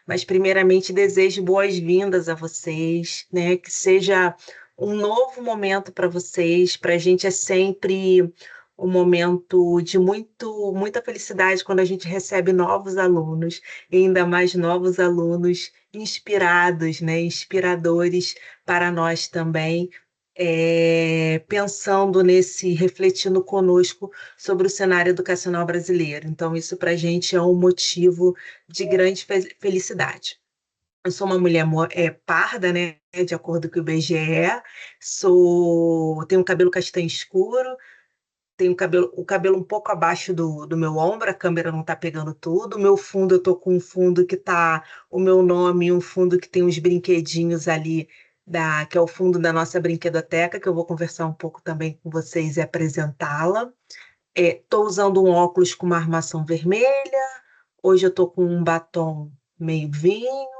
mas primeiramente desejo boas-vindas a vocês, né? Que seja um novo momento para vocês. Para a gente é sempre um momento de muita felicidade quando a gente recebe novos alunos, e ainda mais novos alunos inspirados, né? Inspiradores para nós também. Pensando refletindo conosco sobre o cenário educacional brasileiro. Então, isso para a gente é um motivo de grande felicidade. Eu sou uma mulher parda, né, de acordo com o IBGE, tenho cabelo castanho escuro, tenho o cabelo um pouco abaixo do meu ombro, a câmera não está pegando tudo. O meu fundo, eu estou com um fundo que está o meu nome e um fundo que tem uns brinquedinhos ali, que é o fundo da nossa brinquedoteca, que eu vou conversar um pouco também com vocês e apresentá-la. Estou usando um óculos com uma armação vermelha. Hoje eu estou com um batom meio vinho.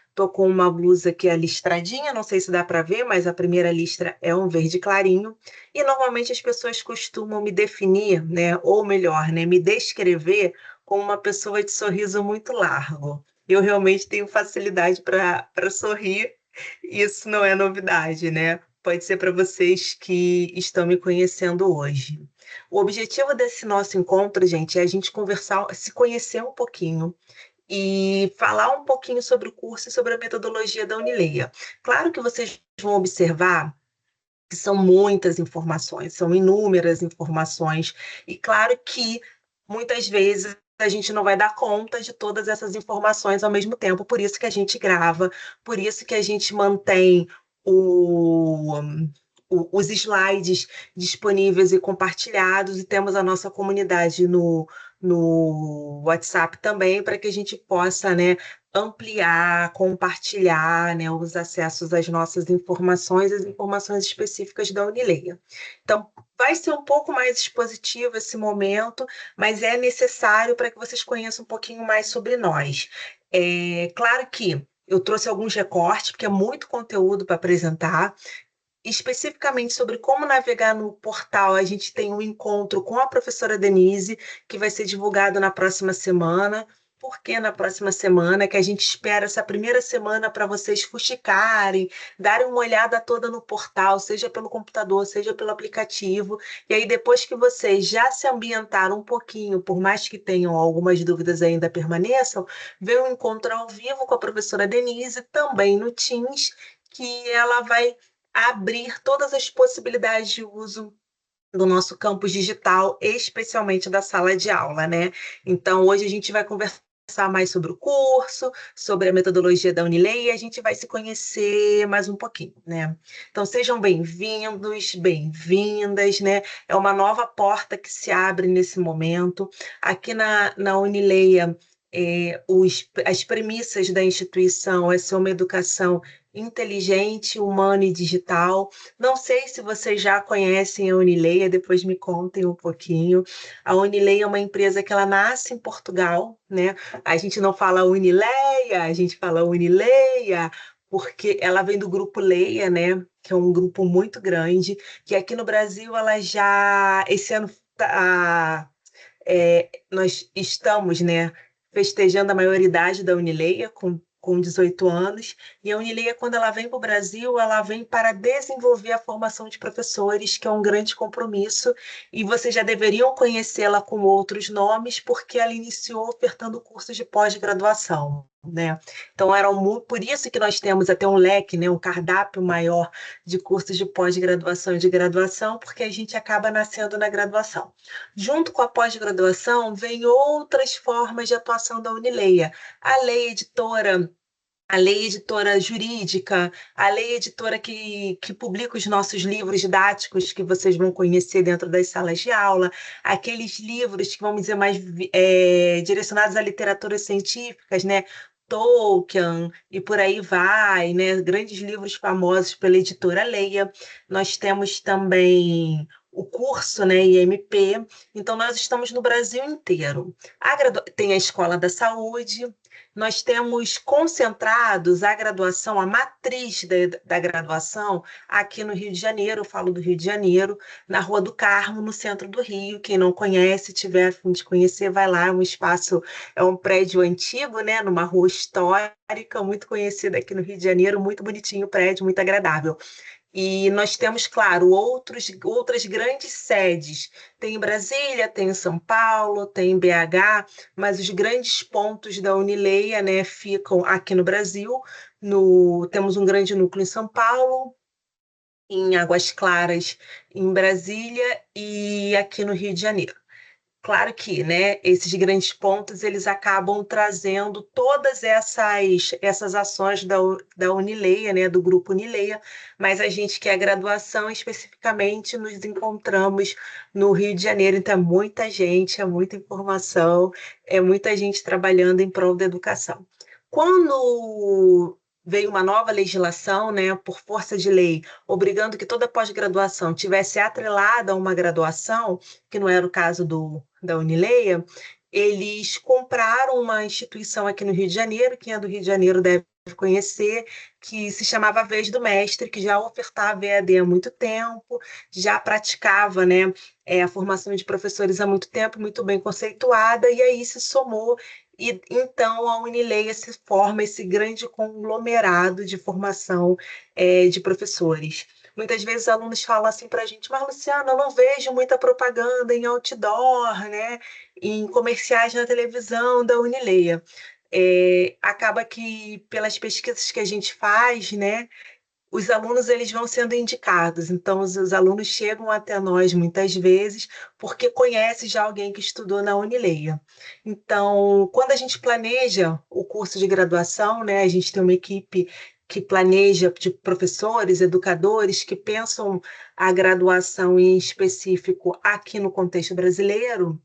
Estou com uma blusa que é listradinha, não sei se dá para ver, mas a primeira listra é um verde clarinho. E normalmente as pessoas costumam me definir, né, ou melhor, né, me descrever como uma pessoa de sorriso muito largo. Eu realmente tenho facilidade para sorrir, isso não é novidade, né? Pode ser para vocês que estão me conhecendo hoje. O objetivo desse nosso encontro, gente, é a gente conversar, se conhecer um pouquinho e falar um pouquinho sobre o curso e sobre a metodologia da Unileia. Claro que vocês vão observar que são muitas informações, são inúmeras informações, e claro que muitas vezes a gente não vai dar conta de todas essas informações ao mesmo tempo, por isso que a gente grava, por isso que a gente mantém o, os slides disponíveis e compartilhados, e temos a nossa comunidade no WhatsApp também, para que a gente possa, né, ampliar, compartilhar, né, os acessos às nossas informações, as informações específicas da Unileia. Então, vai ser um pouco mais expositivo esse momento, mas é necessário para que vocês conheçam um pouquinho mais sobre nós. Claro que eu trouxe alguns recortes, porque é muito conteúdo para apresentar. Especificamente sobre como navegar no portal, a gente tem um encontro com a professora Denise, que vai ser divulgado na próxima semana. Por que na próxima semana? Que a gente espera essa primeira semana para vocês fuxicarem, darem uma olhada toda no portal, seja pelo computador, seja pelo aplicativo. E aí, depois que vocês já se ambientaram um pouquinho, por mais que tenham algumas dúvidas ainda permaneçam, vem um encontro ao vivo com a professora Denise, também no Teams, que ela vai abrir todas as possibilidades de uso do nosso campus digital, especialmente da sala de aula, né? Então, hoje a gente vai conversar mais sobre o curso, sobre a metodologia da Unileia, e a gente vai se conhecer mais um pouquinho, né? Então, sejam bem-vindos, bem-vindas, né? É uma nova porta que se abre nesse momento. Aqui na Unileia, as premissas da instituição é ser uma educação inteligente, humana e digital. Não sei se vocês já conhecem a Unileia, depois me contem um pouquinho. A Unileia é uma empresa que ela nasce em Portugal, né? A gente não fala Unileia, a gente fala Unileia, porque ela vem do grupo Leia, né? Que é um grupo muito grande, que aqui no Brasil ela já, esse ano nós estamos, né, festejando a maioridade da Unileia com 18 anos, e a Unileia, quando ela vem para o Brasil, ela vem para desenvolver a formação de professores, que é um grande compromisso, e vocês já deveriam conhecê-la com outros nomes, porque ela iniciou ofertando cursos de pós-graduação, né? Então, por isso que nós temos até um leque, né, um cardápio maior de cursos de pós-graduação e de graduação, porque a gente acaba nascendo na graduação. Junto com a pós-graduação, vem outras formas de atuação da Unileia. A lei editora, a lei editora jurídica, a lei editora que publica os nossos livros didáticos que vocês vão conhecer dentro das salas de aula, aqueles livros que, vamos dizer, mais direcionados a literaturas científicas, né? Tolkien e por aí vai, né? Grandes livros famosos pela editora Leia. Nós temos também o curso, né, IMP. Então, nós estamos no Brasil inteiro. Tem a Escola da Saúde, nós temos concentrados a graduação, a matriz da graduação, aqui no Rio de Janeiro, eu falo do Rio de Janeiro, na Rua do Carmo, no centro do Rio. Quem não conhece, tiver a fim de conhecer, vai lá, é um espaço, é um prédio antigo, né, numa rua histórica, muito conhecida aqui no Rio de Janeiro, muito bonitinho o prédio, muito agradável. E nós temos, claro, outras grandes sedes. Tem em Brasília, tem em São Paulo, tem em BH, mas os grandes pontos da Unileia, né, ficam aqui no Brasil. Temos um grande núcleo em São Paulo, em Águas Claras, em Brasília e aqui no Rio de Janeiro. Claro que, né, esses grandes pontos eles acabam trazendo todas essas ações da Unileia, né, do grupo Unileia, mas a gente que é graduação especificamente nos encontramos no Rio de Janeiro, então é muita gente, é muita informação, é muita gente trabalhando em prol da educação. Quando veio uma nova legislação, né, por força de lei, obrigando que toda pós-graduação tivesse atrelada a uma graduação, que não era o caso da Unileia, eles compraram uma instituição aqui no Rio de Janeiro, quem é do Rio de Janeiro deve conhecer, que se chamava Vez do Mestre, que já ofertava EAD há muito tempo, já praticava, né, a formação de professores há muito tempo, muito bem conceituada, e aí se somou, e então a Unileia se forma esse grande conglomerado de formação de professores. Muitas vezes os alunos falam assim para a gente, mas Luciana, eu não vejo muita propaganda em outdoor, né, em comerciais na televisão da Unileia. Acaba que pelas pesquisas que a gente faz, né, os alunos eles vão sendo indicados. Então os alunos chegam até nós muitas vezes porque conhece já alguém que estudou na Unileia. Então, quando a gente planeja o curso de graduação, né, a gente tem uma equipe que planeja de professores, educadores que pensam a graduação em específico aqui no contexto brasileiro,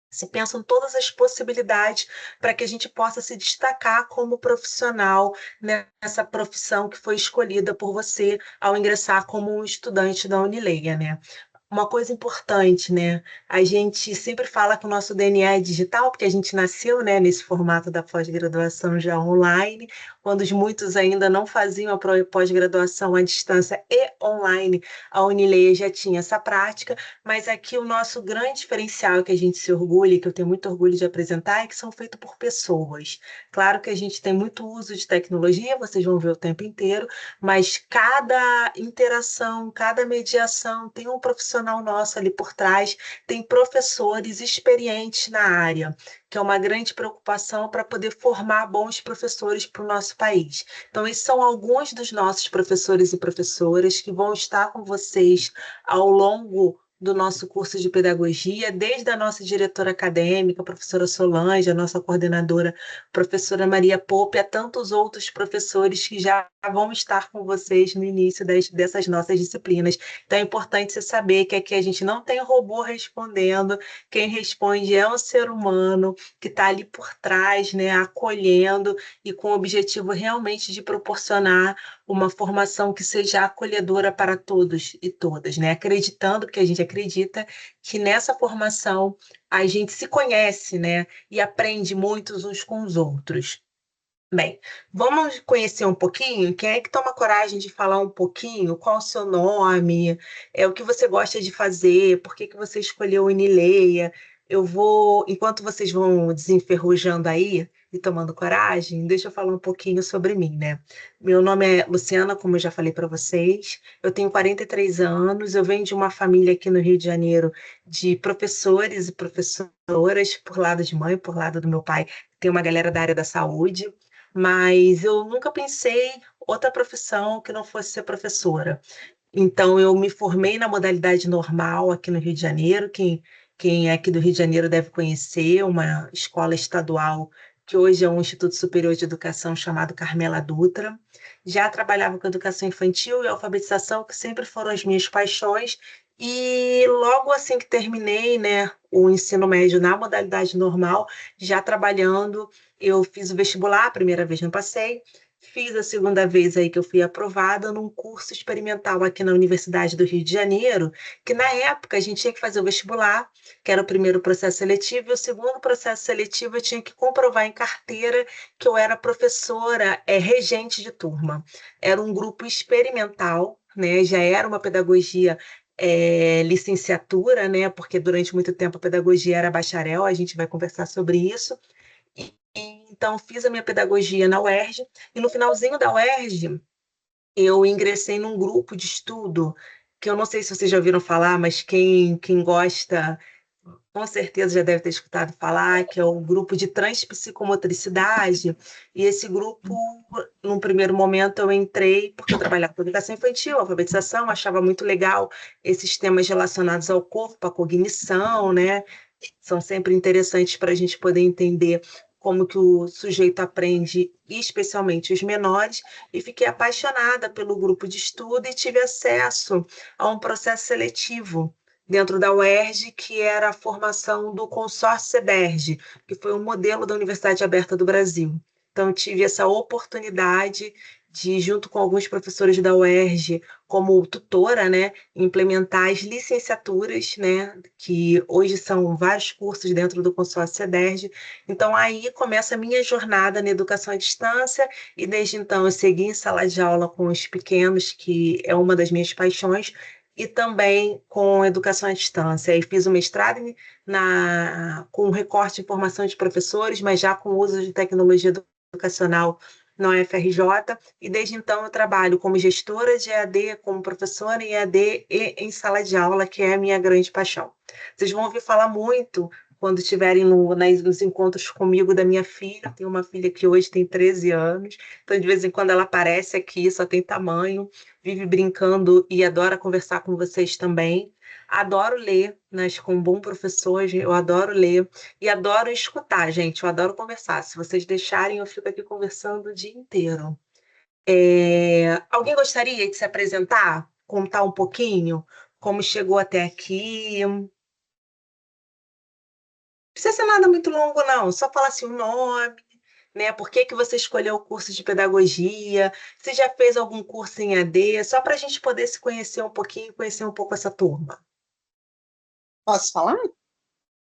se pensam todas as possibilidades para que a gente possa se destacar como profissional nessa profissão que foi escolhida por você ao ingressar como um estudante da Unileia, né? Uma coisa importante, né? A gente sempre fala que o nosso DNA é digital, porque a gente nasceu, né, nesse formato da pós-graduação já online, quando muitos ainda não faziam a pós-graduação à distância e online, a Unileia já tinha essa prática, mas aqui o nosso grande diferencial que a gente se orgulha, que eu tenho muito orgulho de apresentar, é que são feitos por pessoas. Claro que a gente tem muito uso de tecnologia, vocês vão ver o tempo inteiro, mas cada interação, cada mediação tem um profissional nosso ali por trás, tem professores experientes na área, que é uma grande preocupação para poder formar bons professores para o nosso país. Então, esses são alguns dos nossos professores e professoras que vão estar com vocês ao longo do nosso curso de pedagogia, desde a nossa diretora acadêmica, a professora Solange, a nossa coordenadora, professora Maria Pope, a tantos outros professores que já vão estar com vocês no início dessas nossas disciplinas. Então é importante você saber que aqui a gente não tem robô respondendo, quem responde é um ser humano que está ali por trás, né, acolhendo e com o objetivo realmente de proporcionar uma formação que seja acolhedora para todos e todas, né? Acreditando, porque a gente acredita que nessa formação a gente se conhece, né? E aprende muitos uns com os outros. Bem, vamos conhecer um pouquinho? Quem é que toma coragem de falar um pouquinho? Qual o seu nome? O que você gosta de fazer? Por que que você escolheu o Inileia? Eu vou, enquanto vocês vão desenferrujando aí e tomando coragem, deixa eu falar um pouquinho sobre mim, né? Meu nome é Luciana, como eu já falei para vocês. Eu tenho 43 anos, eu venho de uma família aqui no Rio de Janeiro de professores e professoras, por lado de mãe, por lado do meu pai. Tem uma galera da área da saúde, mas eu nunca pensei outra profissão que não fosse ser professora. Então, eu me formei na modalidade normal aqui no Rio de Janeiro. Quem é aqui do Rio de Janeiro deve conhecer uma escola estadual que hoje é um Instituto Superior de Educação chamado Carmela Dutra. Já trabalhava com educação infantil e alfabetização, que sempre foram as minhas paixões. E logo assim que terminei, né, o ensino médio na modalidade normal, já trabalhando, eu fiz o vestibular, a primeira vez não passei, Fiz a segunda vez aí que eu fui aprovada num curso experimental aqui na Universidade do Rio de Janeiro, que na época a gente tinha que fazer o vestibular, que era o primeiro processo seletivo, e o segundo processo seletivo eu tinha que comprovar em carteira que eu era professora, regente de turma. Era um grupo experimental, né? Já era uma pedagogia licenciatura, né? Porque durante muito tempo a pedagogia era bacharel, a gente vai conversar sobre isso. Então, fiz a minha pedagogia na UERJ, e no finalzinho da UERJ, eu ingressei num grupo de estudo, que eu não sei se vocês já ouviram falar, mas quem gosta, com certeza já deve ter escutado falar, que é o grupo de transpsicomotricidade. E esse grupo, num primeiro momento, eu entrei porque eu trabalhava com educação infantil, alfabetização, achava muito legal esses temas relacionados ao corpo, à cognição, né? São sempre interessantes para a gente poder entender como que o sujeito aprende, especialmente os menores, e fiquei apaixonada pelo grupo de estudo e tive acesso a um processo seletivo dentro da UERJ, que era a formação do consórcio CEDERJ, que foi um modelo da Universidade Aberta do Brasil. Então, eu tive essa oportunidade de, junto com alguns professores da UERJ, como tutora, né, implementar as licenciaturas, né, que hoje são vários cursos dentro do consórcio CEDERJ. Então, aí começa a minha jornada na educação à distância, e desde então eu segui em sala de aula com os pequenos, que é uma das minhas paixões, e também com educação à distância. E fiz o mestrado com recorte de formação de professores, mas já com uso de tecnologia educacional na UFRJ, e desde então eu trabalho como gestora de EAD, como professora em EAD e em sala de aula, que é a minha grande paixão. Vocês vão ouvir falar muito quando estiverem nos encontros comigo da minha filha. Tenho uma filha que hoje tem 13 anos, então de vez em quando ela aparece aqui, só tem tamanho, vive brincando e adora conversar com vocês também. Adoro ler, mas com um bom professor, eu adoro ler e adoro escutar, gente. Eu adoro conversar. Se vocês deixarem, eu fico aqui conversando o dia inteiro. Alguém gostaria de se apresentar? Contar um pouquinho como chegou até aqui? Não precisa ser nada muito longo, não. Só falar assim o nome, né? Por que que você escolheu o curso de pedagogia? Você já fez algum curso em AD? Só para a gente poder se conhecer um pouquinho, conhecer um pouco essa turma. Posso falar?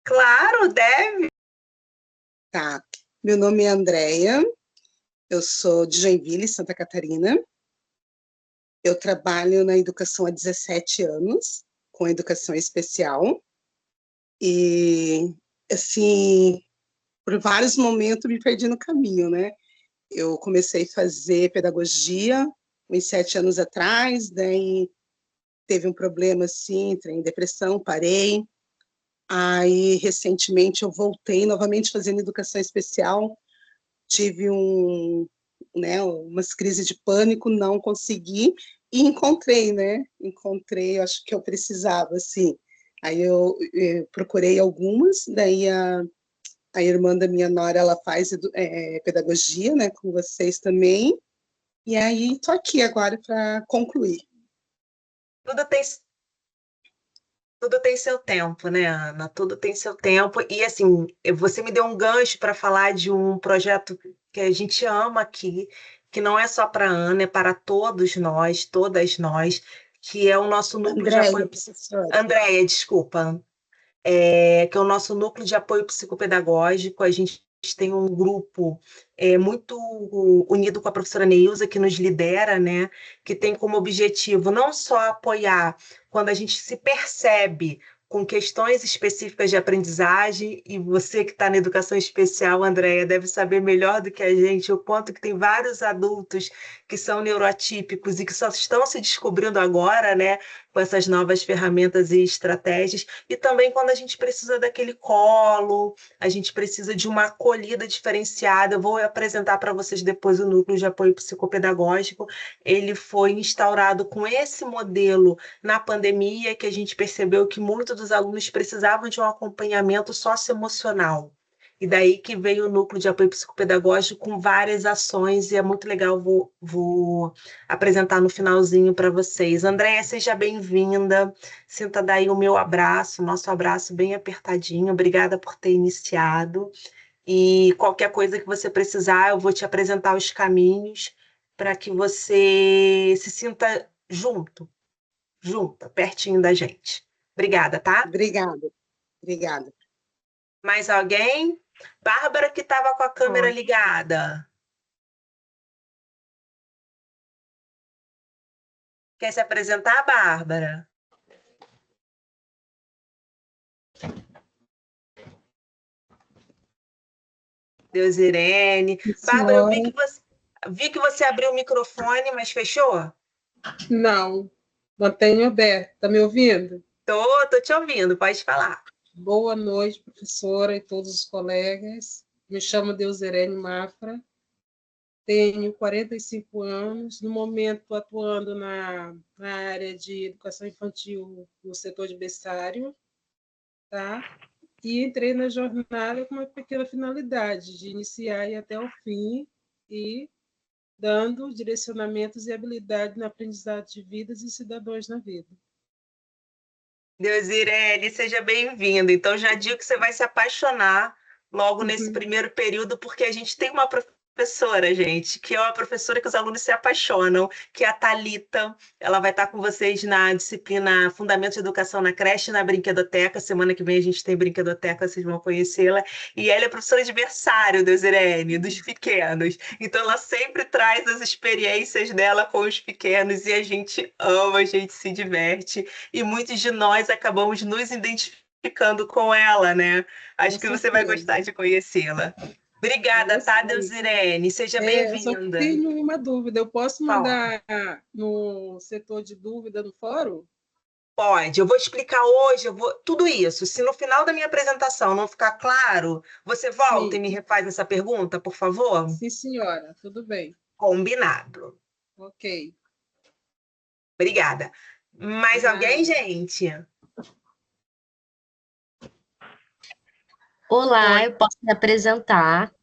Claro, deve. Tá. Meu nome é Andréia, eu sou de Joinville, Santa Catarina. Eu trabalho na educação há 17 anos, com educação especial. E, assim, por vários momentos me perdi no caminho, né? Eu comecei a fazer pedagogia uns 7 anos atrás, daí teve um problema, assim, entrei em depressão, parei. Aí, recentemente, eu voltei novamente fazendo educação especial, tive umas crises de pânico, não consegui, e encontrei, né? Encontrei, acho que eu precisava, assim. Aí eu procurei algumas, daí a irmã da minha nora, ela faz pedagogia, né, com vocês também, e aí tô aqui agora para concluir. Tudo tem, tudo tem seu tempo, né, Ana? Tudo tem seu tempo. E assim, você me deu um gancho para falar de um projeto que a gente ama aqui, que não é só para a Ana, é para todos nós, todas nós, que é o nosso núcleo de Andréia, apoio. professora. Andréia, desculpa. Que é o nosso núcleo de apoio psicopedagógico. A gente tem um grupo muito unido com a professora Neilza, que nos lidera, né? Que tem como objetivo não só apoiar quando a gente se percebe com questões específicas de aprendizagem, e você que está na educação especial, Andréia, deve saber melhor do que a gente o quanto que tem vários adultos que são neuroatípicos e que só estão se descobrindo agora, né, com essas novas ferramentas e estratégias, e também quando a gente precisa daquele colo, a gente precisa de uma acolhida diferenciada. Eu vou apresentar para vocês depois o núcleo de apoio psicopedagógico. Ele foi instaurado com esse modelo na pandemia, que a gente percebeu que muitos dos alunos precisavam de um acompanhamento socioemocional. E daí que veio o núcleo de apoio psicopedagógico com várias ações, e é muito legal, vou apresentar no finalzinho para vocês. Andréia, seja bem-vinda. Sinta daí o meu abraço, nosso abraço bem apertadinho. Obrigada por ter iniciado. E qualquer coisa que você precisar, eu vou te apresentar os caminhos para que você se sinta junta, pertinho da gente. Obrigada, tá? Obrigada, obrigada. Mais alguém? Bárbara, que estava com a câmera ligada. Quer se apresentar, Bárbara? Deus, Irene. Bárbara, eu Senhora, vi que você abriu o microfone, mas fechou? não, mantenho aberto. Está me ouvindo? Tô te ouvindo, pode falar. Boa noite, professora e todos os colegas. Me chamo Deusirene Mafra, tenho 45 anos, no momento atuando na área de educação infantil no setor de berçário, tá? E entrei na jornada com uma pequena finalidade de iniciar e ir até o fim e dando direcionamentos e habilidade na aprendizado de vidas e cidadãos na vida. Deus, Irene, seja bem-vinda. Então, já digo que você vai se apaixonar logo nesse primeiro período, porque a gente tem uma professora, gente, que é uma professora que os alunos se apaixonam, que é a Thalita. Ela vai estar com vocês na disciplina Fundamentos de Educação na Creche, na Brinquedoteca. Semana que vem a gente tem Brinquedoteca, vocês vão conhecê-la. E ela é professora de berçário, Deus, Irene, dos pequenos. Então, ela sempre traz as experiências dela com os pequenos e a gente ama, a gente se diverte. E muitos de nós acabamos nos identificando com ela, né? Acho que você vai gostar de conhecê-la. Obrigada, tá, Deusirene? Seja Eu só bem-vinda. tenho uma dúvida. Eu posso mandar no setor de dúvida no fórum? Pode. Eu vou explicar hoje, tudo isso. Se no final da minha apresentação não ficar claro, você volta e me refaz essa pergunta, por favor? Sim, senhora. Tudo bem. Combinado. Ok. Obrigada. Mais alguém, gente? Olá, eu posso me apresentar.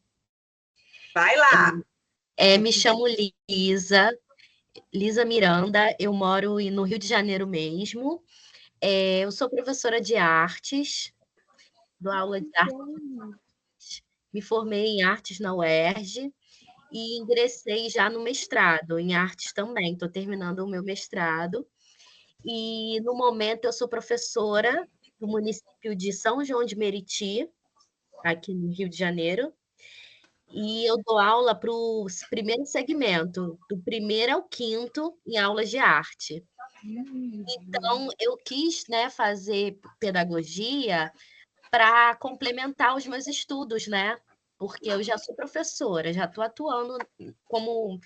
Vai lá. Me chamo Lisa Miranda, eu moro no Rio de Janeiro mesmo. Eu sou professora de artes, dou aula de artes, me formei em artes na UERJ e ingressei já no mestrado em artes também, estou terminando o meu mestrado. E, no momento, eu sou professora do município de São João de Meriti, aqui no Rio de Janeiro, e eu dou aula para o primeiro segmento, do primeiro ao quinto, em aulas de arte. Então, eu quis, né, fazer pedagogia para complementar os meus estudos, né? Porque eu já sou professora, já estou atuando como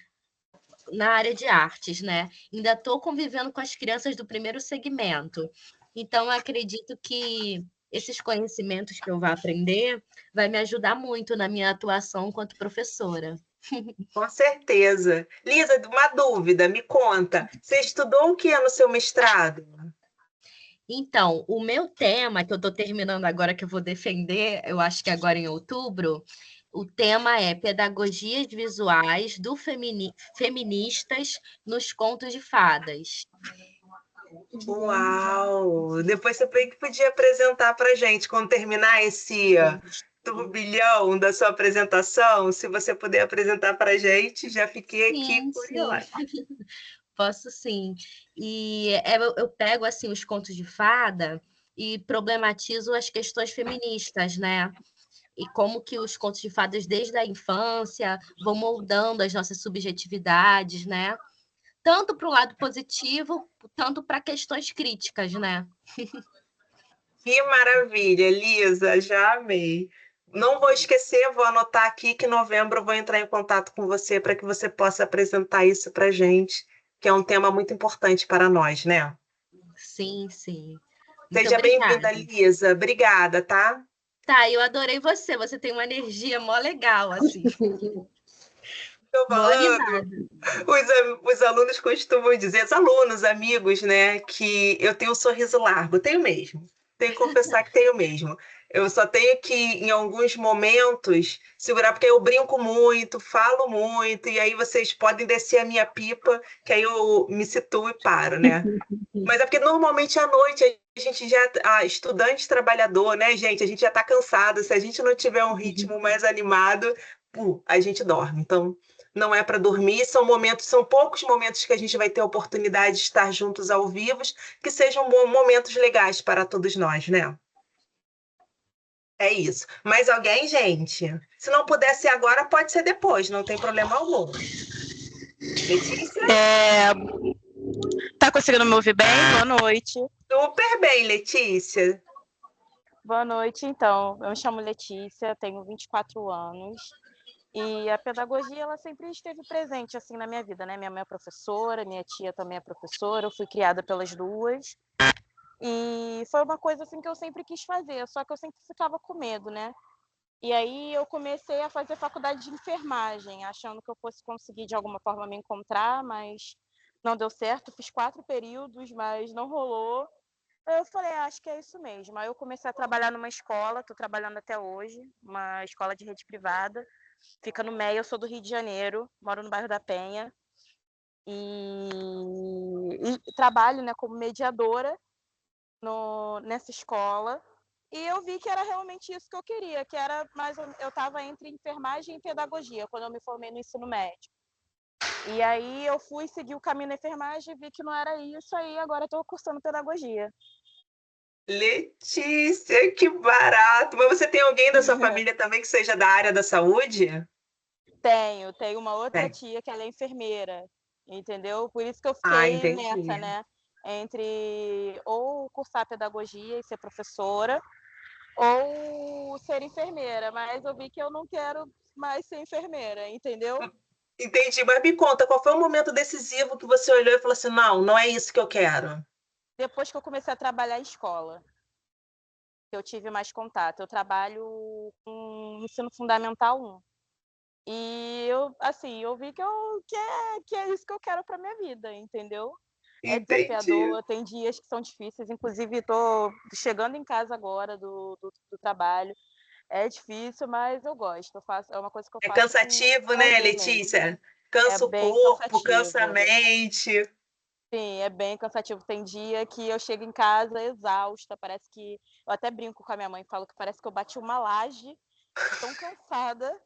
na área de artes, né? Ainda estou convivendo com as crianças do primeiro segmento. Então, eu acredito que esses conhecimentos que eu vou aprender vai me ajudar muito na minha atuação enquanto professora. Com certeza. Lisa, uma dúvida, me conta. Você estudou o que no seu mestrado? Então, o meu tema, que eu estou terminando agora, que eu vou defender, eu acho que agora em outubro, o tema é Pedagogias Visuais Feministas nos Contos de Fadas. Uau! Depois você podia apresentar para a gente, quando terminar esse turbilhão da sua apresentação, se você puder apresentar para a gente, já fiquei aqui curiosa. Sim. Posso sim. E eu pego assim os contos de fada e problematizo as questões feministas, né? E como que os contos de fadas desde a infância vão moldando as nossas subjetividades, né? Tanto para o lado positivo, tanto para questões críticas, né? Que maravilha, Lisa, já amei. Não vou esquecer, vou anotar aqui que em novembro eu vou entrar em contato com você para que você possa apresentar isso para a gente, que é um tema muito importante para nós, né? Sim, sim. Seja bem-vinda, Lisa. Obrigada, tá? Tá, eu adorei você. Você tem uma energia mó legal, assim. Tô falando. Os alunos costumam dizer, os alunos, amigos, né, que eu tenho um sorriso largo. Tenho mesmo. Tenho que confessar que tenho mesmo. Eu só tenho que, em alguns momentos, segurar, porque eu brinco muito, falo muito, e aí vocês podem descer a minha pipa, que aí eu me situo e paro, né? Mas é porque normalmente à noite a gente já, estudante trabalhador, né, gente? A gente já está cansado. Se a gente não tiver um ritmo mais animado, a gente dorme. Então, não é para dormir, são poucos momentos que a gente vai ter a oportunidade de estar juntos ao vivo, que sejam momentos legais para todos nós, né? É isso. Mais alguém, gente? Se não puder ser agora, pode ser depois, não tem problema algum. Letícia? Tá conseguindo me ouvir bem? Boa noite. Super bem, Letícia. Boa noite, então. Eu me chamo Letícia, tenho 24 anos. E a pedagogia, ela sempre esteve presente, assim, na minha vida, né? Minha mãe é professora, minha tia também é professora, eu fui criada pelas duas. E foi uma coisa, assim, que eu sempre quis fazer, só que eu sempre ficava com medo, né? E aí eu comecei a fazer faculdade de enfermagem, achando que eu fosse conseguir de alguma forma me encontrar, mas não deu certo. Fiz 4 períodos, mas não rolou. Eu falei, acho que é isso mesmo. Aí eu comecei a trabalhar numa escola, estou trabalhando até hoje, uma escola de rede privada. Fica no Meia, eu sou do Rio de Janeiro, moro no bairro da Penha. E trabalho, né, como mediadora nessa escola. E eu vi que era realmente isso que eu queria, que era mais eu estava entre enfermagem e pedagogia, quando eu me formei no ensino médio. E aí eu fui seguir o caminho da enfermagem e vi que não era isso, aí agora estou cursando pedagogia. Letícia, que barato! Mas você tem alguém da sua família também que seja da área da saúde? Tenho uma outra tia que ela é enfermeira, entendeu? Por isso que eu Ah, fiquei entendi. nessa, né? Entre ou cursar pedagogia e ser professora, ou ser enfermeira, mas eu vi que eu não quero mais ser enfermeira, entendeu? Entendi, mas me conta, qual foi o momento decisivo que você olhou e falou assim, não, não é isso que eu quero? Depois que eu comecei a trabalhar em escola, eu tive mais contato. Eu trabalho com ensino fundamental 1. E eu vi que é isso que eu quero para minha vida, entendeu? É Entendi. desafiador, tem dias que são difíceis, inclusive estou chegando em casa agora do trabalho. É difícil, mas eu gosto. É uma coisa que eu É faço com cansativo, né, prazer mesmo. Letícia? É Cansa o bem corpo, cansa a cansativo. mente. Sim, é bem cansativo. Tem dia que eu chego em casa exausta, parece que... Eu até brinco com a minha mãe, falo que parece que eu bati uma laje, de tão cansada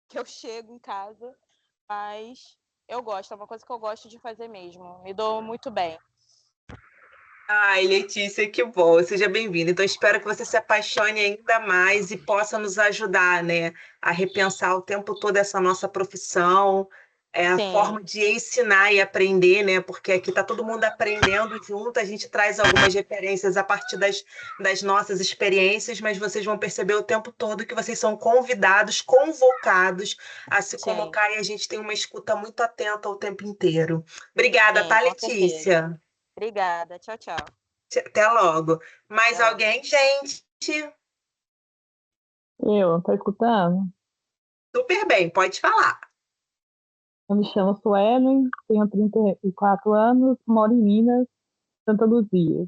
que eu chego em casa, mas eu gosto, é uma coisa que eu gosto de fazer mesmo. Me dou muito bem. Ai, Letícia, que bom. Seja bem-vinda. Então, espero que você se apaixone ainda mais e possa nos ajudar, né, a repensar o tempo todo essa nossa profissão, a Sim, forma de ensinar e aprender, né? Porque aqui está todo mundo aprendendo junto, a gente traz algumas referências a partir das nossas experiências, mas vocês vão perceber o tempo todo que vocês são convidados, convocados a se sim, colocar e a gente tem uma escuta muito atenta o tempo inteiro. Obrigada, sim, tá, com certeza. Letícia? Obrigada. Tchau, tchau. Até logo. Mais Até logo. alguém, gente? Tô escutando? Super bem, pode falar. Eu me chamo Suelen, tenho 34 anos, moro em Minas, Santa Luzia.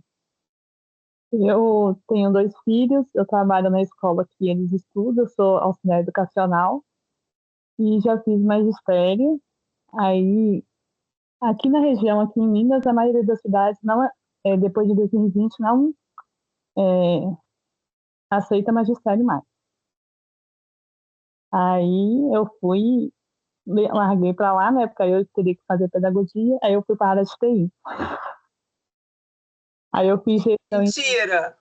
Eu tenho 2 filhos, eu trabalho na escola que eles estudam, eu sou auxiliar educacional e já fiz magistério. Aí, aqui na região, aqui em Minas, a maioria das cidades não depois de 2020, não é, aceita magistério mais. Aí eu larguei para lá, né, porque aí eu teria que fazer pedagogia, aí eu fui para a área de TI. Aí eu fiz gestão em Mentira!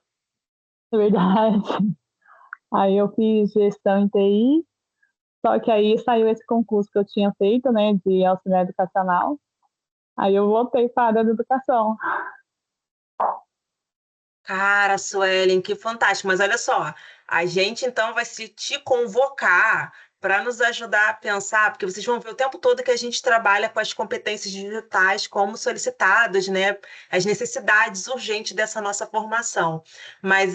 verdade. Aí eu fiz gestão em TI, só que aí saiu esse concurso que eu tinha feito, né, de auxiliar educacional. Aí eu voltei para a área da educação. Cara, Suelen, que fantástico. Mas olha só, a gente então vai se te convocar para nos ajudar a pensar, porque vocês vão ver o tempo todo que a gente trabalha com as competências digitais como solicitadas, né? As necessidades urgentes dessa nossa formação. Mas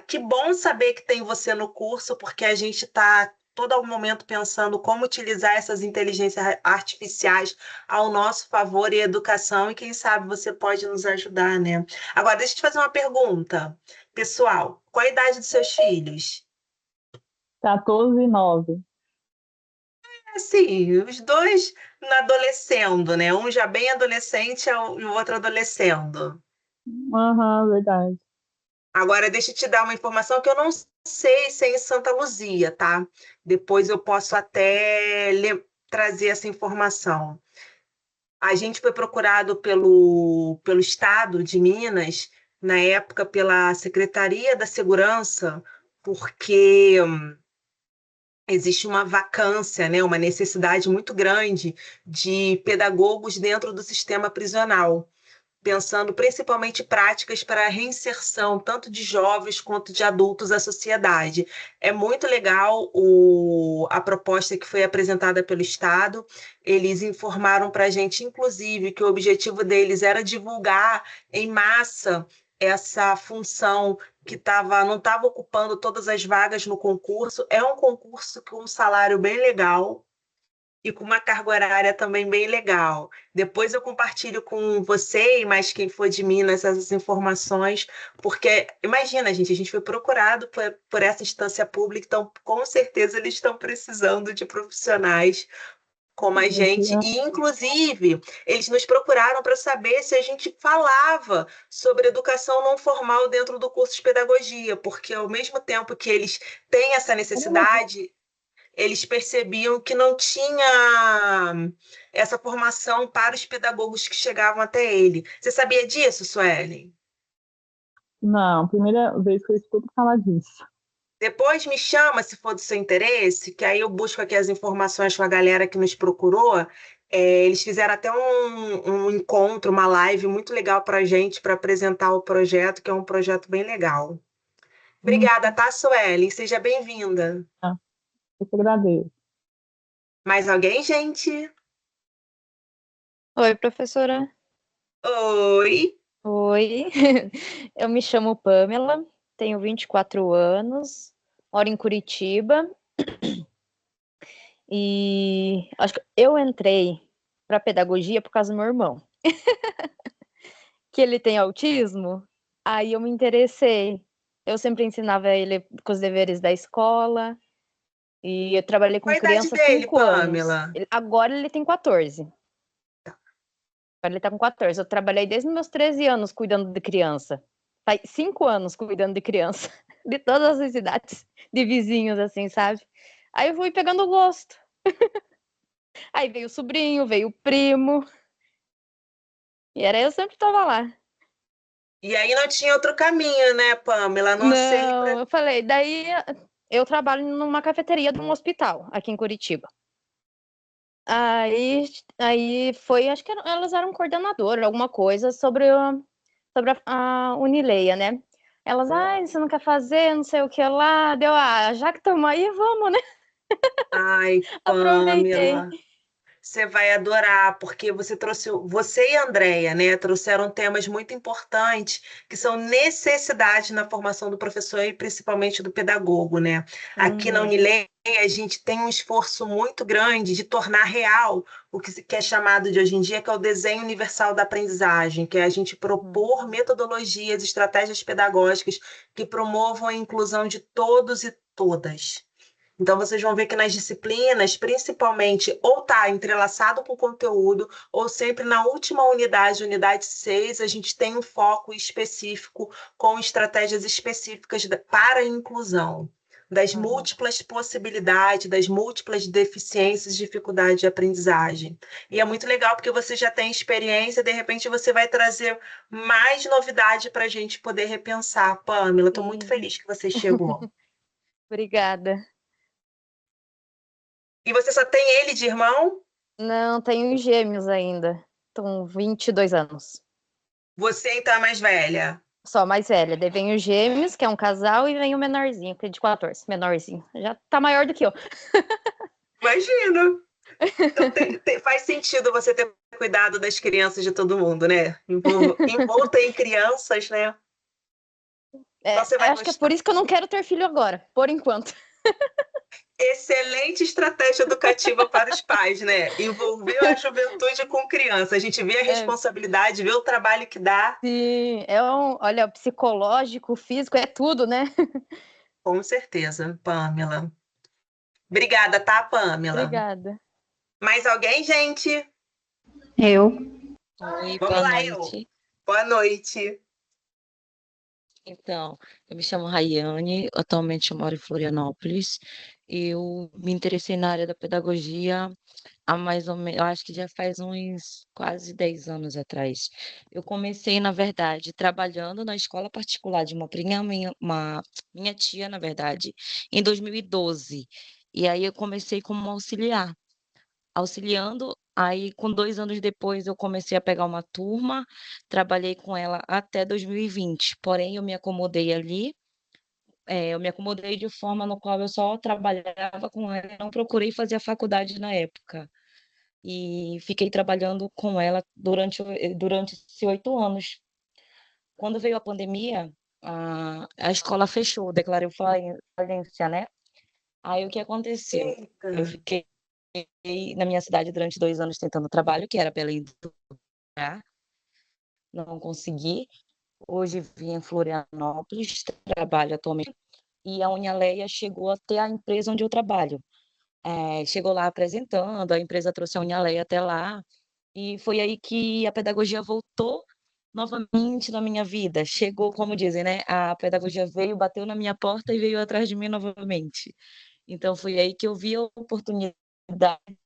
que bom saber que tem você no curso, porque a gente está todo momento pensando como utilizar essas inteligências artificiais ao nosso favor e educação, e quem sabe você pode nos ajudar, né? Agora, deixa eu te fazer uma pergunta. Pessoal, qual a idade dos seus filhos? 14 e 9. Assim, os dois adolescendo, né? Um já bem adolescente e o outro adolescendo. Aham, verdade. Agora, deixa eu te dar uma informação que eu não sei se é em Santa Luzia, tá? Depois eu posso até trazer essa informação. A gente foi procurado pelo Estado de Minas, na época pela Secretaria da Segurança, porque existe uma vacância, né, uma necessidade muito grande de pedagogos dentro do sistema prisional, pensando principalmente práticas para a reinserção, tanto de jovens quanto de adultos à sociedade. É muito legal a proposta que foi apresentada pelo Estado. Eles informaram para a gente, inclusive, que o objetivo deles era divulgar em massa essa função que não estava ocupando todas as vagas no concurso. É um concurso com um salário bem legal, e com uma carga horária também bem legal. Depois eu compartilho com você e mais quem for de Minas essas informações, porque imagina, gente, a gente foi procurado por essa instância pública, então com certeza eles estão precisando de profissionais como a gente, e inclusive eles nos procuraram para saber se a gente falava sobre educação não formal dentro do curso de pedagogia, porque ao mesmo tempo que eles têm essa necessidade, eles percebiam que não tinha essa formação para os pedagogos que chegavam até ele. Você sabia disso, Suelen? Não, primeira vez que eu escuto falar disso. Depois me chama, se for do seu interesse, que aí eu busco aqui as informações com a galera que nos procurou. Eles fizeram até um encontro, uma live muito legal para a gente, para apresentar o projeto, que é um projeto bem legal. Obrigada, tá, Suelen? Seja bem-vinda. Eu que agradeço. Mais alguém, gente? Oi, professora. Oi. Oi. Eu me chamo Pamela, tenho 24 anos, moro em Curitiba. E acho que eu entrei para pedagogia por causa do meu irmão. Que ele tem autismo, aí eu me interessei. Eu sempre ensinava ele com os deveres da escola. E eu trabalhei com Qual a idade criança há dele, 5 anos. Pamela? Agora ele tem 14. Agora ele tá com 14. Eu trabalhei desde os meus 13 anos cuidando de criança. Faz 5 anos cuidando de criança. De todas as idades. De vizinhos, assim, sabe? Aí eu fui pegando gosto. Aí veio o sobrinho, veio o primo. E era eu sempre tava lá. E aí não tinha outro caminho, né, Pamela? A não ser ir pra... Não, eu falei, daí eu trabalho numa cafeteria de um hospital aqui em Curitiba. Aí foi, acho que elas eram coordenadoras, alguma coisa sobre a Unileia, né? Elas, você não quer fazer, não sei o que lá. Deu, já que estamos aí, vamos, né? Ai, Aproveitei. Pamela, você vai adorar, porque você e a Andrea, né, trouxeram temas muito importantes, que são necessidades na formação do professor e principalmente do pedagogo, né? Aqui na Unileia, a gente tem um esforço muito grande de tornar real o que é chamado de hoje em dia, que é o desenho universal da aprendizagem, que é a gente propor metodologias, estratégias pedagógicas que promovam a inclusão de todos e todas. Então, vocês vão ver que nas disciplinas, principalmente, ou está entrelaçado com o conteúdo, ou sempre na última unidade, unidade 6, a gente tem um foco específico com estratégias específicas para a inclusão, das múltiplas possibilidades, das múltiplas deficiências, dificuldade de aprendizagem. E é muito legal porque você já tem experiência, de repente você vai trazer mais novidade para a gente poder repensar. Pamela, estou muito feliz que você chegou. Obrigada. E você só tem ele de irmão? Não, tenho gêmeos ainda. Estão 22 anos. Você então é mais velha? Só mais velha. Daí vem os gêmeos, que é um casal, e vem o menorzinho, que é de 14. Menorzinho. Já tá maior do que eu. Imagino. Então faz sentido você ter cuidado das crianças de todo mundo, né? Envolta em crianças, né? Então você vai acho que é por gostar. isso que eu não quero ter filho agora, por enquanto. Excelente estratégia educativa para os pais, né? Envolver a juventude com criança. A gente vê a responsabilidade, vê o trabalho que dá. Sim, olha, psicológico, físico, é tudo, né? Com certeza, Pamela. Obrigada, tá, Pamela? Obrigada. Mais alguém, gente? Eu. Oi, Vamos boa lá, noite. Boa noite. Então, eu me chamo Rayane, atualmente eu moro em Florianópolis. Eu me interessei na área da pedagogia há mais ou menos, eu acho que já faz uns quase 10 anos atrás. Eu comecei, na verdade, trabalhando na escola particular de minha tia, na verdade, em 2012. E aí eu comecei como auxiliando. Aí, com 2 anos depois, eu comecei a pegar uma turma, trabalhei com ela até 2020. Porém, eu me acomodei de forma no qual eu só trabalhava com ela, não procurei fazer a faculdade na época. E fiquei trabalhando com ela durante esses 8 anos. Quando veio a pandemia, a escola fechou, declarou falência, né? Aí o que aconteceu? Eita. Eu fiquei na minha cidade durante 2 anos tentando trabalho, que era Belém do Pará, não consegui. Hoje vim em Florianópolis, trabalho atualmente, e a Unileia chegou até a empresa onde eu trabalho. Chegou lá apresentando, a empresa trouxe a Unileia até lá, e foi aí que a pedagogia voltou novamente na minha vida. Chegou, como dizem, né? A pedagogia veio, bateu na minha porta e veio atrás de mim novamente. Então, foi aí que eu vi a oportunidade de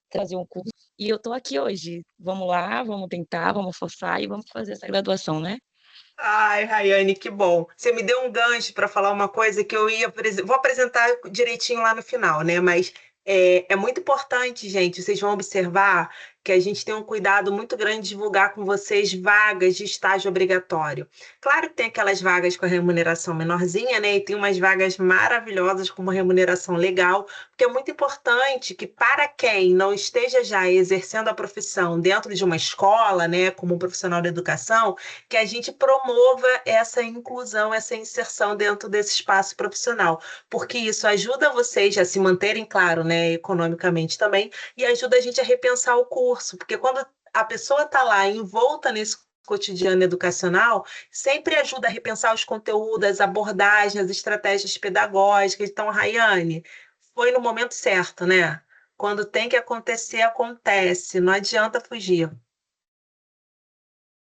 trazer um curso. E eu estou aqui hoje. Vamos lá, vamos tentar, vamos forçar e vamos fazer essa graduação, né? Ai, Rayane, que bom. Você me deu um gancho para falar uma coisa que eu ia. Vou apresentar direitinho lá no final, né? Mas é muito importante, gente. Vocês vão observar que a gente tem um cuidado muito grande de divulgar com vocês vagas de estágio obrigatório. Claro que tem aquelas vagas com a remuneração menorzinha, né? E tem umas vagas maravilhosas com uma remuneração legal, porque é muito importante que, para quem não esteja já exercendo a profissão dentro de uma escola, né, como um profissional da educação, que a gente promova essa inclusão, essa inserção dentro desse espaço profissional, porque isso ajuda vocês a se manterem, claro, né, economicamente também, e ajuda a gente a repensar o curso, porque quando a pessoa está lá envolta nesse cotidiano educacional, sempre ajuda a repensar os conteúdos, as abordagens, as estratégias pedagógicas. Então, Rayane, foi no momento certo, né? Quando tem que acontecer, acontece, não adianta fugir.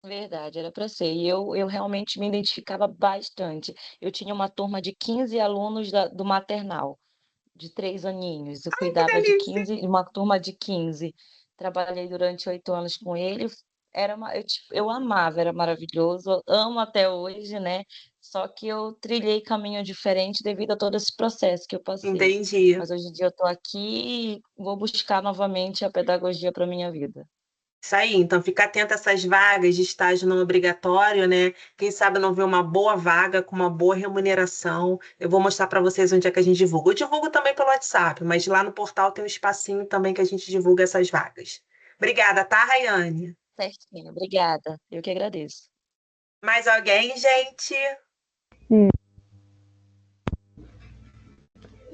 Verdade, era para ser. E eu realmente me identificava bastante. Eu tinha uma turma de 15 alunos do maternal, de 3 aninhos. Eu Que cuidava de delícia! 15, uma turma de 15. Trabalhei durante 8 anos com ele. Eu amava, era maravilhoso. Eu amo até hoje, né? Só que eu trilhei caminho diferente devido a todo esse processo que eu passei. Entendi. Mas hoje em dia eu estou aqui e vou buscar novamente a pedagogia para minha vida. Isso aí, então fica atento a essas vagas de estágio não obrigatório, né? Quem sabe não vê uma boa vaga com uma boa remuneração. Eu vou mostrar para vocês onde é que a gente divulga. Eu divulgo também pelo WhatsApp, mas lá no portal tem um espacinho também que a gente divulga essas vagas. Obrigada, tá, Rayane? Certinho, obrigada. Eu que agradeço. Mais alguém, gente?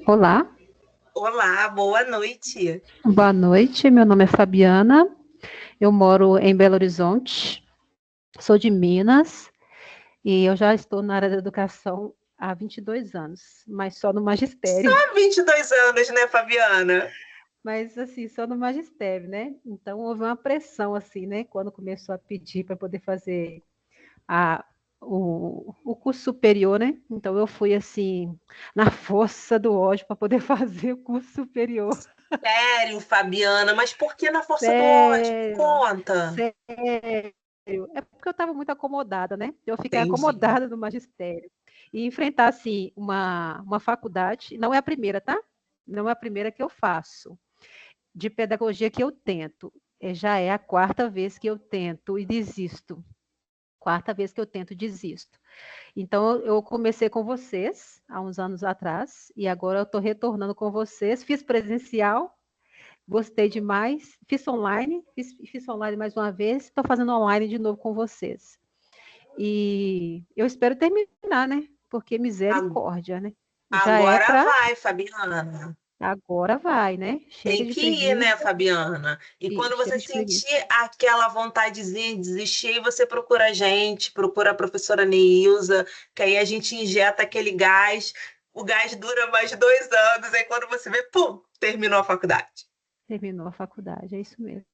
Olá, Olá, boa noite. boa noite. Meu nome é Fabiana. Eu moro em Belo Horizonte. Sou de Minas e eu já estou na área da educação há 22 anos, mas só no magistério. Há 22 anos, né, Fabiana? Mas assim, só no magistério, né? Então houve uma pressão assim, né, quando começou a pedir para poder fazer o curso superior, né? Então eu fui assim na força do ódio para poder fazer o curso superior. Sério, Fabiana, mas por que na força do ódio? Me Sério, conta. sério. É porque eu estava muito acomodada, né? Eu fiquei Entendi. acomodada no magistério. E enfrentar, assim, uma faculdade, não é a primeira, tá? Não é a primeira que eu faço. De pedagogia que eu tento. Já é a quarta vez que eu tento e desisto. Quarta vez que eu tento e desisto. Então, eu comecei com vocês, há uns anos atrás, e agora eu estou retornando com vocês. Fiz presencial, gostei demais. Fiz online mais uma vez. Estou fazendo online de novo com vocês. E eu espero terminar, né? Porque misericórdia, né? Já é Agora para. vai, Fabiana. Agora vai, né? Chega Tem de que ir, né, preguiça. Fabiana? E quando você Chega de preguiça. sentir aquela vontadezinha de desistir, aí você procura a gente, procura a professora Neilza, que aí a gente injeta aquele gás. O gás dura mais 2 anos, aí quando você vê, pum, terminou a faculdade. Terminou a faculdade, é isso mesmo.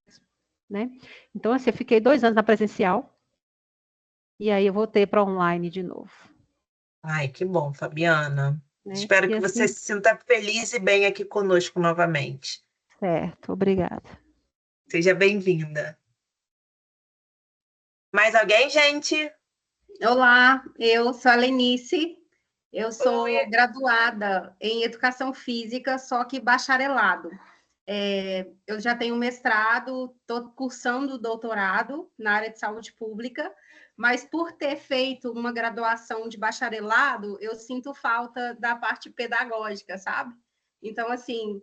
Né? Então, assim, eu fiquei 2 anos na presencial. e aí eu voltei para online de novo, Ai, que bom, Fabiana. né? Espero E que você assim, se sinta feliz e bem aqui conosco novamente. certo, obrigada. Seja bem-vinda. Mais alguém, gente? Olá, eu sou a Lenice, eu sou Oi. graduada em Educação Física, só que bacharelado. Eu já tenho mestrado, estou cursando doutorado na área de saúde pública, mas por ter feito uma graduação de bacharelado, eu sinto falta da parte pedagógica, sabe? Então, assim,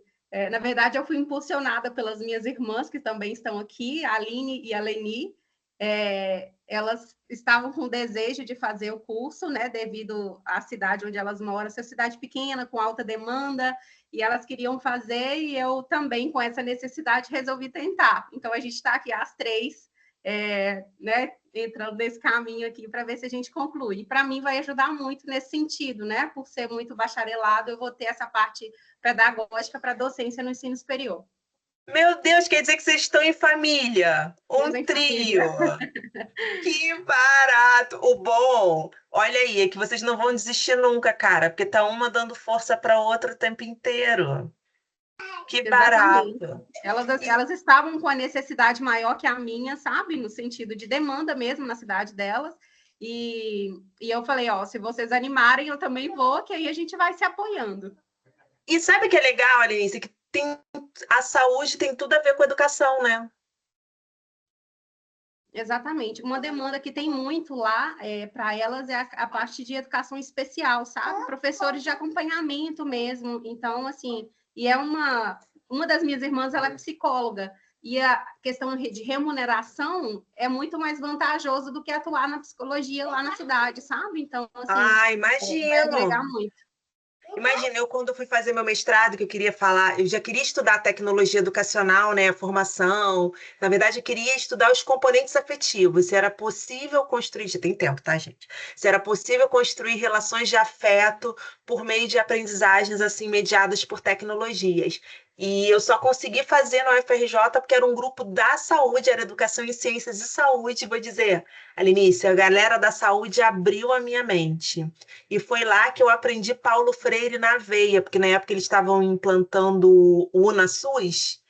na verdade, eu fui impulsionada pelas minhas irmãs, que também estão aqui, a Aline e a Leni. Elas estavam com desejo de fazer o curso, né, devido à cidade onde elas moram, essa cidade pequena, com alta demanda, e elas queriam fazer, e eu também, com essa necessidade, resolvi tentar. Então, a gente está aqui às 3, né, entrando nesse caminho aqui para ver se a gente conclui. E para mim vai ajudar muito nesse sentido, né? Por ser muito bacharelado, eu vou ter essa parte pedagógica para docência no ensino superior. Meu Deus, quer dizer que vocês estão em família. Estamos Um em trio. família. Que barato! O bom, olha aí, é que vocês não vão desistir nunca, cara, porque tá uma dando força para outra o tempo inteiro. Que Exatamente. barato! Elas estavam com a necessidade maior que a minha, sabe? No sentido de demanda mesmo na cidade delas. E eu falei, ó, se vocês animarem, eu também vou, que aí a gente vai se apoiando. E sabe o que é legal, Alice? Que a saúde tem tudo a ver com a educação, né? Exatamente. Uma demanda que tem muito lá para elas é a parte de educação especial, sabe? Professores de acompanhamento mesmo. Então, assim, e é uma das minhas irmãs, ela é psicóloga. E a questão de remuneração é muito mais vantajoso do que atuar na psicologia lá na cidade, sabe? Então, assim, vai agregar Imagino! muito. Imagina, quando eu fui fazer meu mestrado, que eu queria falar, eu já queria estudar tecnologia educacional, né, formação. Na verdade, eu queria estudar os componentes afetivos, se era possível construir, já tem tempo, tá, gente? Se era possível construir relações de afeto por meio de aprendizagens assim mediadas por tecnologias. E eu só consegui fazer na UFRJ porque era um grupo da saúde, era educação em ciências de saúde, vou dizer, Alinice, a galera da saúde abriu a minha mente. E foi lá que eu aprendi Paulo Freire na veia, porque na época eles estavam implantando o UnaSUS.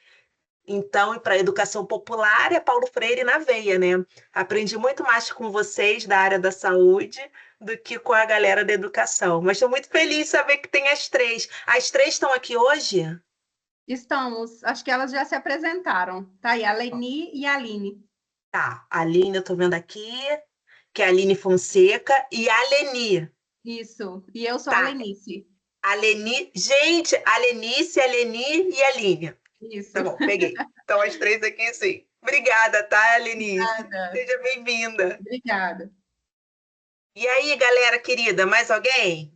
Então, para a educação popular é Paulo Freire na veia, né? Aprendi muito mais com vocês da área da saúde do que com a galera da educação. Mas estou muito feliz de saber que tem as três. As três estão aqui hoje? Estamos, acho que elas já se apresentaram. Tá aí, a Leni e a Aline. Tá, a Aline eu estou vendo aqui, que é a Aline Fonseca, e a Leni. Isso, e eu sou a Lenice. A Leni, gente, a Lenice, a Leni e a Aline. Isso. Tá bom, peguei. Então, as três aqui, sim. Obrigada, tá, Lenice? Obrigada. Seja bem-vinda. Obrigada. E aí, galera querida, mais alguém?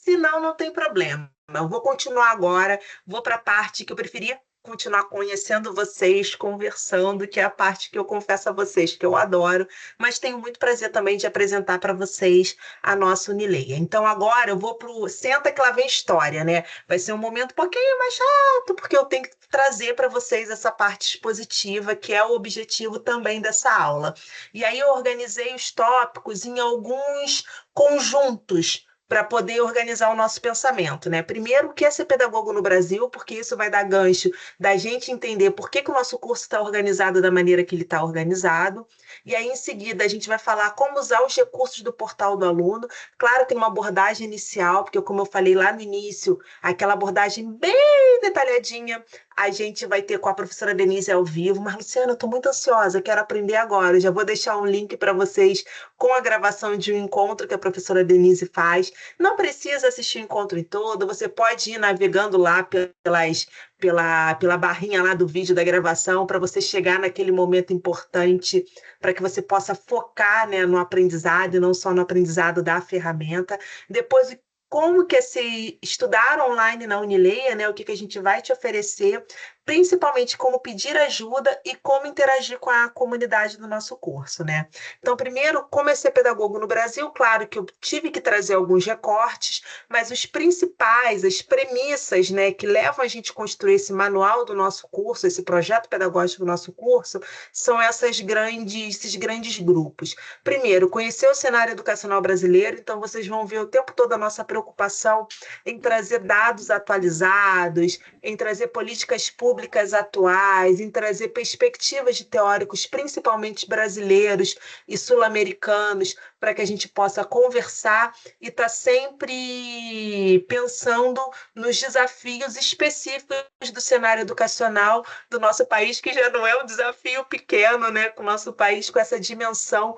Se não, não tem problema. Eu vou continuar agora, vou para a parte que eu preferia continuar conhecendo vocês, conversando, que é a parte que eu confesso a vocês que eu adoro, mas tenho muito prazer também de apresentar para vocês a nossa Unileia. Então agora eu vou pro Senta que lá vem história, né? Vai ser um momento um pouquinho mais chato, porque eu tenho que trazer para vocês essa parte expositiva, que é o objetivo também dessa aula. E aí eu organizei os tópicos em alguns conjuntos para poder organizar o nosso pensamento, né? Primeiro, o que é ser pedagogo no Brasil, porque isso vai dar gancho da gente entender por que o nosso curso está organizado da maneira que ele está organizado. E aí, em seguida, a gente vai falar como usar os recursos do portal do aluno. Claro, tem uma abordagem inicial, porque, como eu falei lá no início, aquela abordagem bem detalhadinha, a gente vai ter com a professora Denise ao vivo. Mas, Luciana, eu estou muito ansiosa, quero aprender agora. Eu já vou deixar um link para vocês com a gravação de um encontro que a professora Denise faz. Não precisa assistir o encontro em todo, você pode ir navegando lá pela barrinha lá do vídeo da gravação para você chegar naquele momento importante, para que você possa focar, né, no aprendizado e não só no aprendizado da ferramenta. Depois, como que é se estudar online na Unileia, né? O que a gente vai te oferecer principalmente como pedir ajuda e como interagir com a comunidade do nosso curso, né? Então, primeiro, como é ser pedagogo no Brasil, claro que eu tive que trazer alguns recortes, mas os principais, as premissas, né, que levam a gente a construir esse manual do nosso curso, esse projeto pedagógico do nosso curso, são esses grandes grupos. Primeiro, conhecer o cenário educacional brasileiro, então vocês vão ver o tempo todo a nossa preocupação em trazer dados atualizados, em trazer políticas públicas atuais, em trazer perspectivas de teóricos, principalmente brasileiros e sul-americanos, para que a gente possa conversar e estar sempre pensando nos desafios específicos do cenário educacional do nosso país, que já não é um desafio pequeno, né? Com o nosso país, com essa dimensão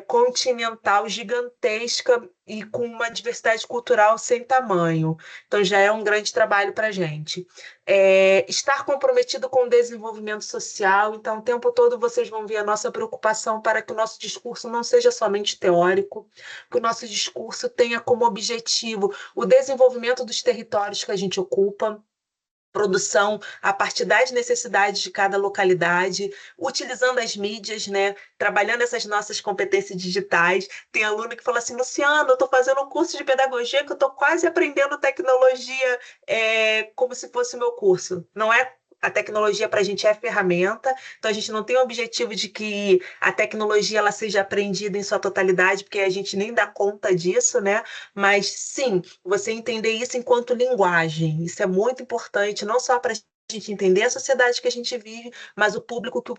continental gigantesca e com uma diversidade cultural sem tamanho. Então, já é um grande trabalho para a gente. Estar comprometido com o desenvolvimento social, então, o tempo todo vocês vão ver a nossa preocupação para que o nosso discurso não seja somente teórico, que o nosso discurso tenha como objetivo o desenvolvimento dos territórios que a gente ocupa, produção a partir das necessidades de cada localidade, utilizando as mídias, né? Trabalhando essas nossas competências digitais. Tem aluno que fala assim, Luciano, eu estou fazendo um curso de pedagogia que eu estou quase aprendendo tecnologia como se fosse o meu curso. Não é. A tecnologia para a gente é ferramenta, então a gente não tem o objetivo de que a tecnologia ela seja aprendida em sua totalidade, porque a gente nem dá conta disso, né? Mas sim, você entender isso enquanto linguagem, isso é muito importante, não só para a gente entender a sociedade que a gente vive, mas o público que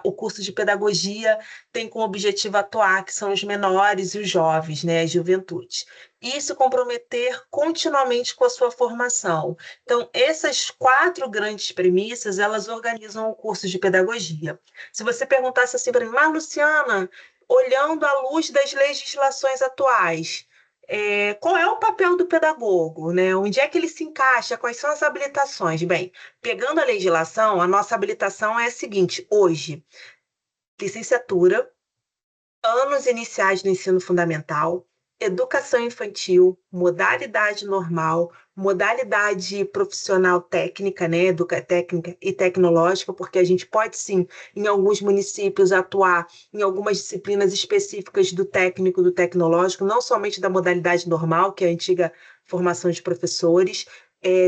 o curso de pedagogia tem como objetivo atuar, que são os menores e os jovens, né, as juventudes. E se comprometer continuamente com a sua formação. Então, essas 4 grandes premissas, elas organizam o curso de pedagogia. Se você perguntasse assim para mim, mas Luciana, olhando à luz das legislações atuais, qual é o papel do pedagogo, né? Onde é que ele se encaixa? Quais são as habilitações? Bem, pegando a legislação, a nossa habilitação é a seguinte: hoje, licenciatura, anos iniciais do ensino fundamental, educação infantil, modalidade normal, modalidade profissional técnica, né, técnica e tecnológica, porque a gente pode sim, em alguns municípios, atuar em algumas disciplinas específicas do técnico e do tecnológico, não somente da modalidade normal, que é a antiga formação de professores.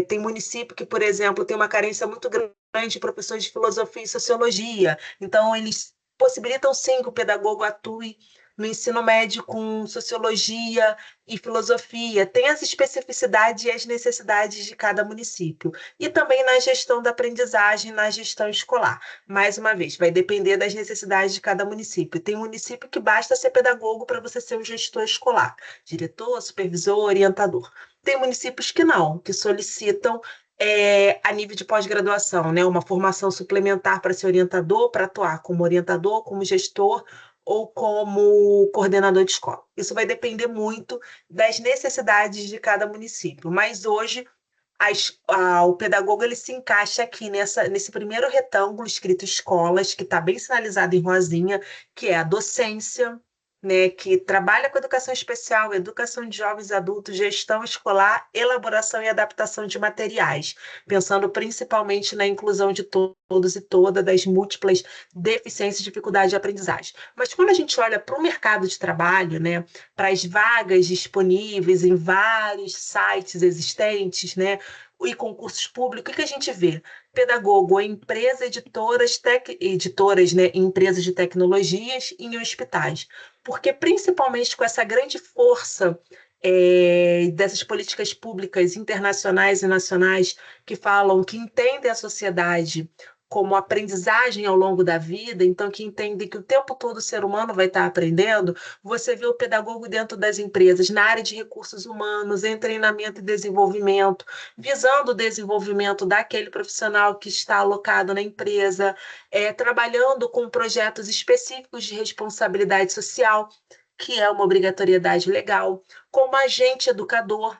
Tem município que, por exemplo, tem uma carência muito grande de professores de filosofia e sociologia, então eles possibilitam sim que o pedagogo atue no ensino médio com sociologia e filosofia, tem as especificidades e as necessidades de cada município. E também na gestão da aprendizagem, na gestão escolar. Mais uma vez, vai depender das necessidades de cada município. Tem município que basta ser pedagogo para você ser um gestor escolar, diretor, supervisor, orientador. Tem municípios que não, que solicitam a nível de pós-graduação, né? Uma formação suplementar para ser orientador, para atuar como orientador, como gestor ou como coordenador de escola. Isso vai depender muito das necessidades de cada município, mas hoje o pedagogo ele se encaixa aqui nesse primeiro retângulo escrito escolas, que está bem sinalizado em rosinha, que é a docência, né, que trabalha com educação especial, educação de jovens e adultos, gestão escolar, elaboração e adaptação de materiais, pensando principalmente na inclusão de todos e todas das múltiplas deficiências e dificuldades de aprendizagem. Mas quando a gente olha para o mercado de trabalho, né, para as vagas disponíveis em vários sites existentes, né, e concursos públicos, o que a gente vê? Pedagogo em empresas, editoras, né, em empresas de tecnologias e em hospitais. Porque, principalmente com essa grande força dessas políticas públicas internacionais e nacionais que falam, que entendem a sociedade como aprendizagem ao longo da vida, então que entendem que o tempo todo o ser humano vai estar aprendendo, você vê o pedagogo dentro das empresas, na área de recursos humanos, em treinamento e desenvolvimento, visando o desenvolvimento daquele profissional que está alocado na empresa, trabalhando com projetos específicos de responsabilidade social, que é uma obrigatoriedade legal, como agente educador.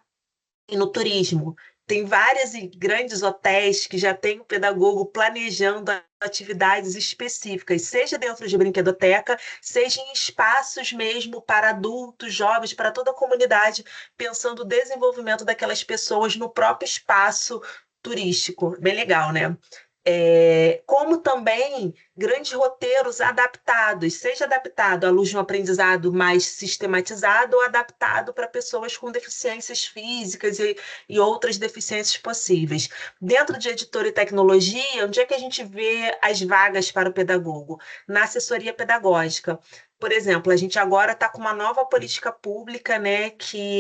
E no turismo, tem vários e grandes hotéis que já têm o pedagogo planejando atividades específicas, seja dentro de brinquedoteca, seja em espaços mesmo para adultos, jovens, para toda a comunidade, pensando o desenvolvimento daquelas pessoas no próprio espaço turístico. Bem legal, né? como também grandes roteiros adaptados, seja adaptado à luz de um aprendizado mais sistematizado ou adaptado para pessoas com deficiências físicas e outras deficiências possíveis. Dentro de editora e tecnologia, onde é que a gente vê as vagas para o pedagogo? Na assessoria pedagógica. Por exemplo, a gente agora está com uma nova política pública, né,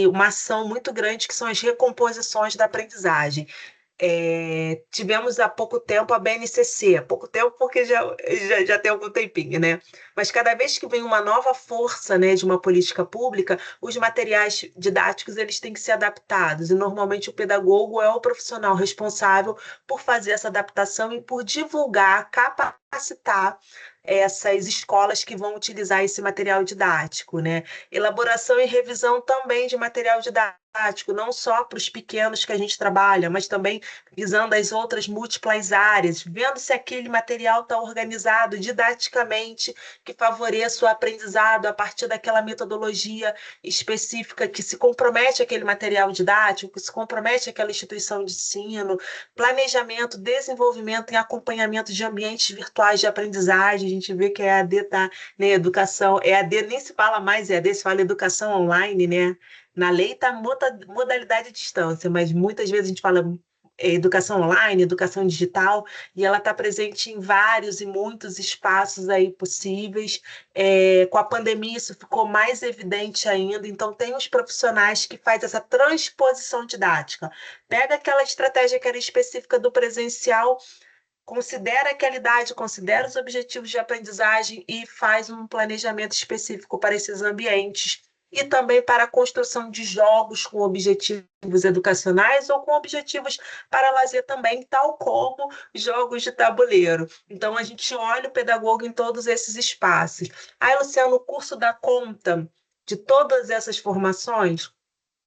uma ação muito grande, que são as recomposições da aprendizagem. Tivemos há pouco tempo a BNCC, pouco tempo porque já tem algum tempinho, né? Mas cada vez que vem uma nova força, né, de uma política pública, os materiais didáticos eles têm que ser adaptados, e normalmente o pedagogo é o profissional responsável por fazer essa adaptação e por divulgar, capacitar essas escolas que vão utilizar esse material didático, né? Elaboração e revisão também de material didático, não só para os pequenos que a gente trabalha, mas também visando as outras múltiplas áreas, vendo se aquele material está organizado didaticamente, que favoreça o aprendizado a partir daquela metodologia específica que se compromete àquele material didático, que se compromete àquela instituição de ensino, planejamento, desenvolvimento e acompanhamento de ambientes virtuais de aprendizagem. A gente vê que a EAD está, né, educação, EAD nem se fala mais EAD, se fala educação online, né? Na lei está modalidade de distância, mas muitas vezes a gente fala educação online, educação digital, e ela está presente em vários e muitos espaços aí possíveis. Com a pandemia isso ficou mais evidente ainda, então tem os profissionais que fazem essa transposição didática. Pega aquela estratégia que era específica do presencial, considera aquela idade, considera os objetivos de aprendizagem e faz um planejamento específico para esses ambientes. E também para a construção de jogos com objetivos educacionais ou com objetivos para lazer também, tal como jogos de tabuleiro. Então, a gente olha o pedagogo em todos esses espaços. Aí, Luciano, o curso dá conta de todas essas formações?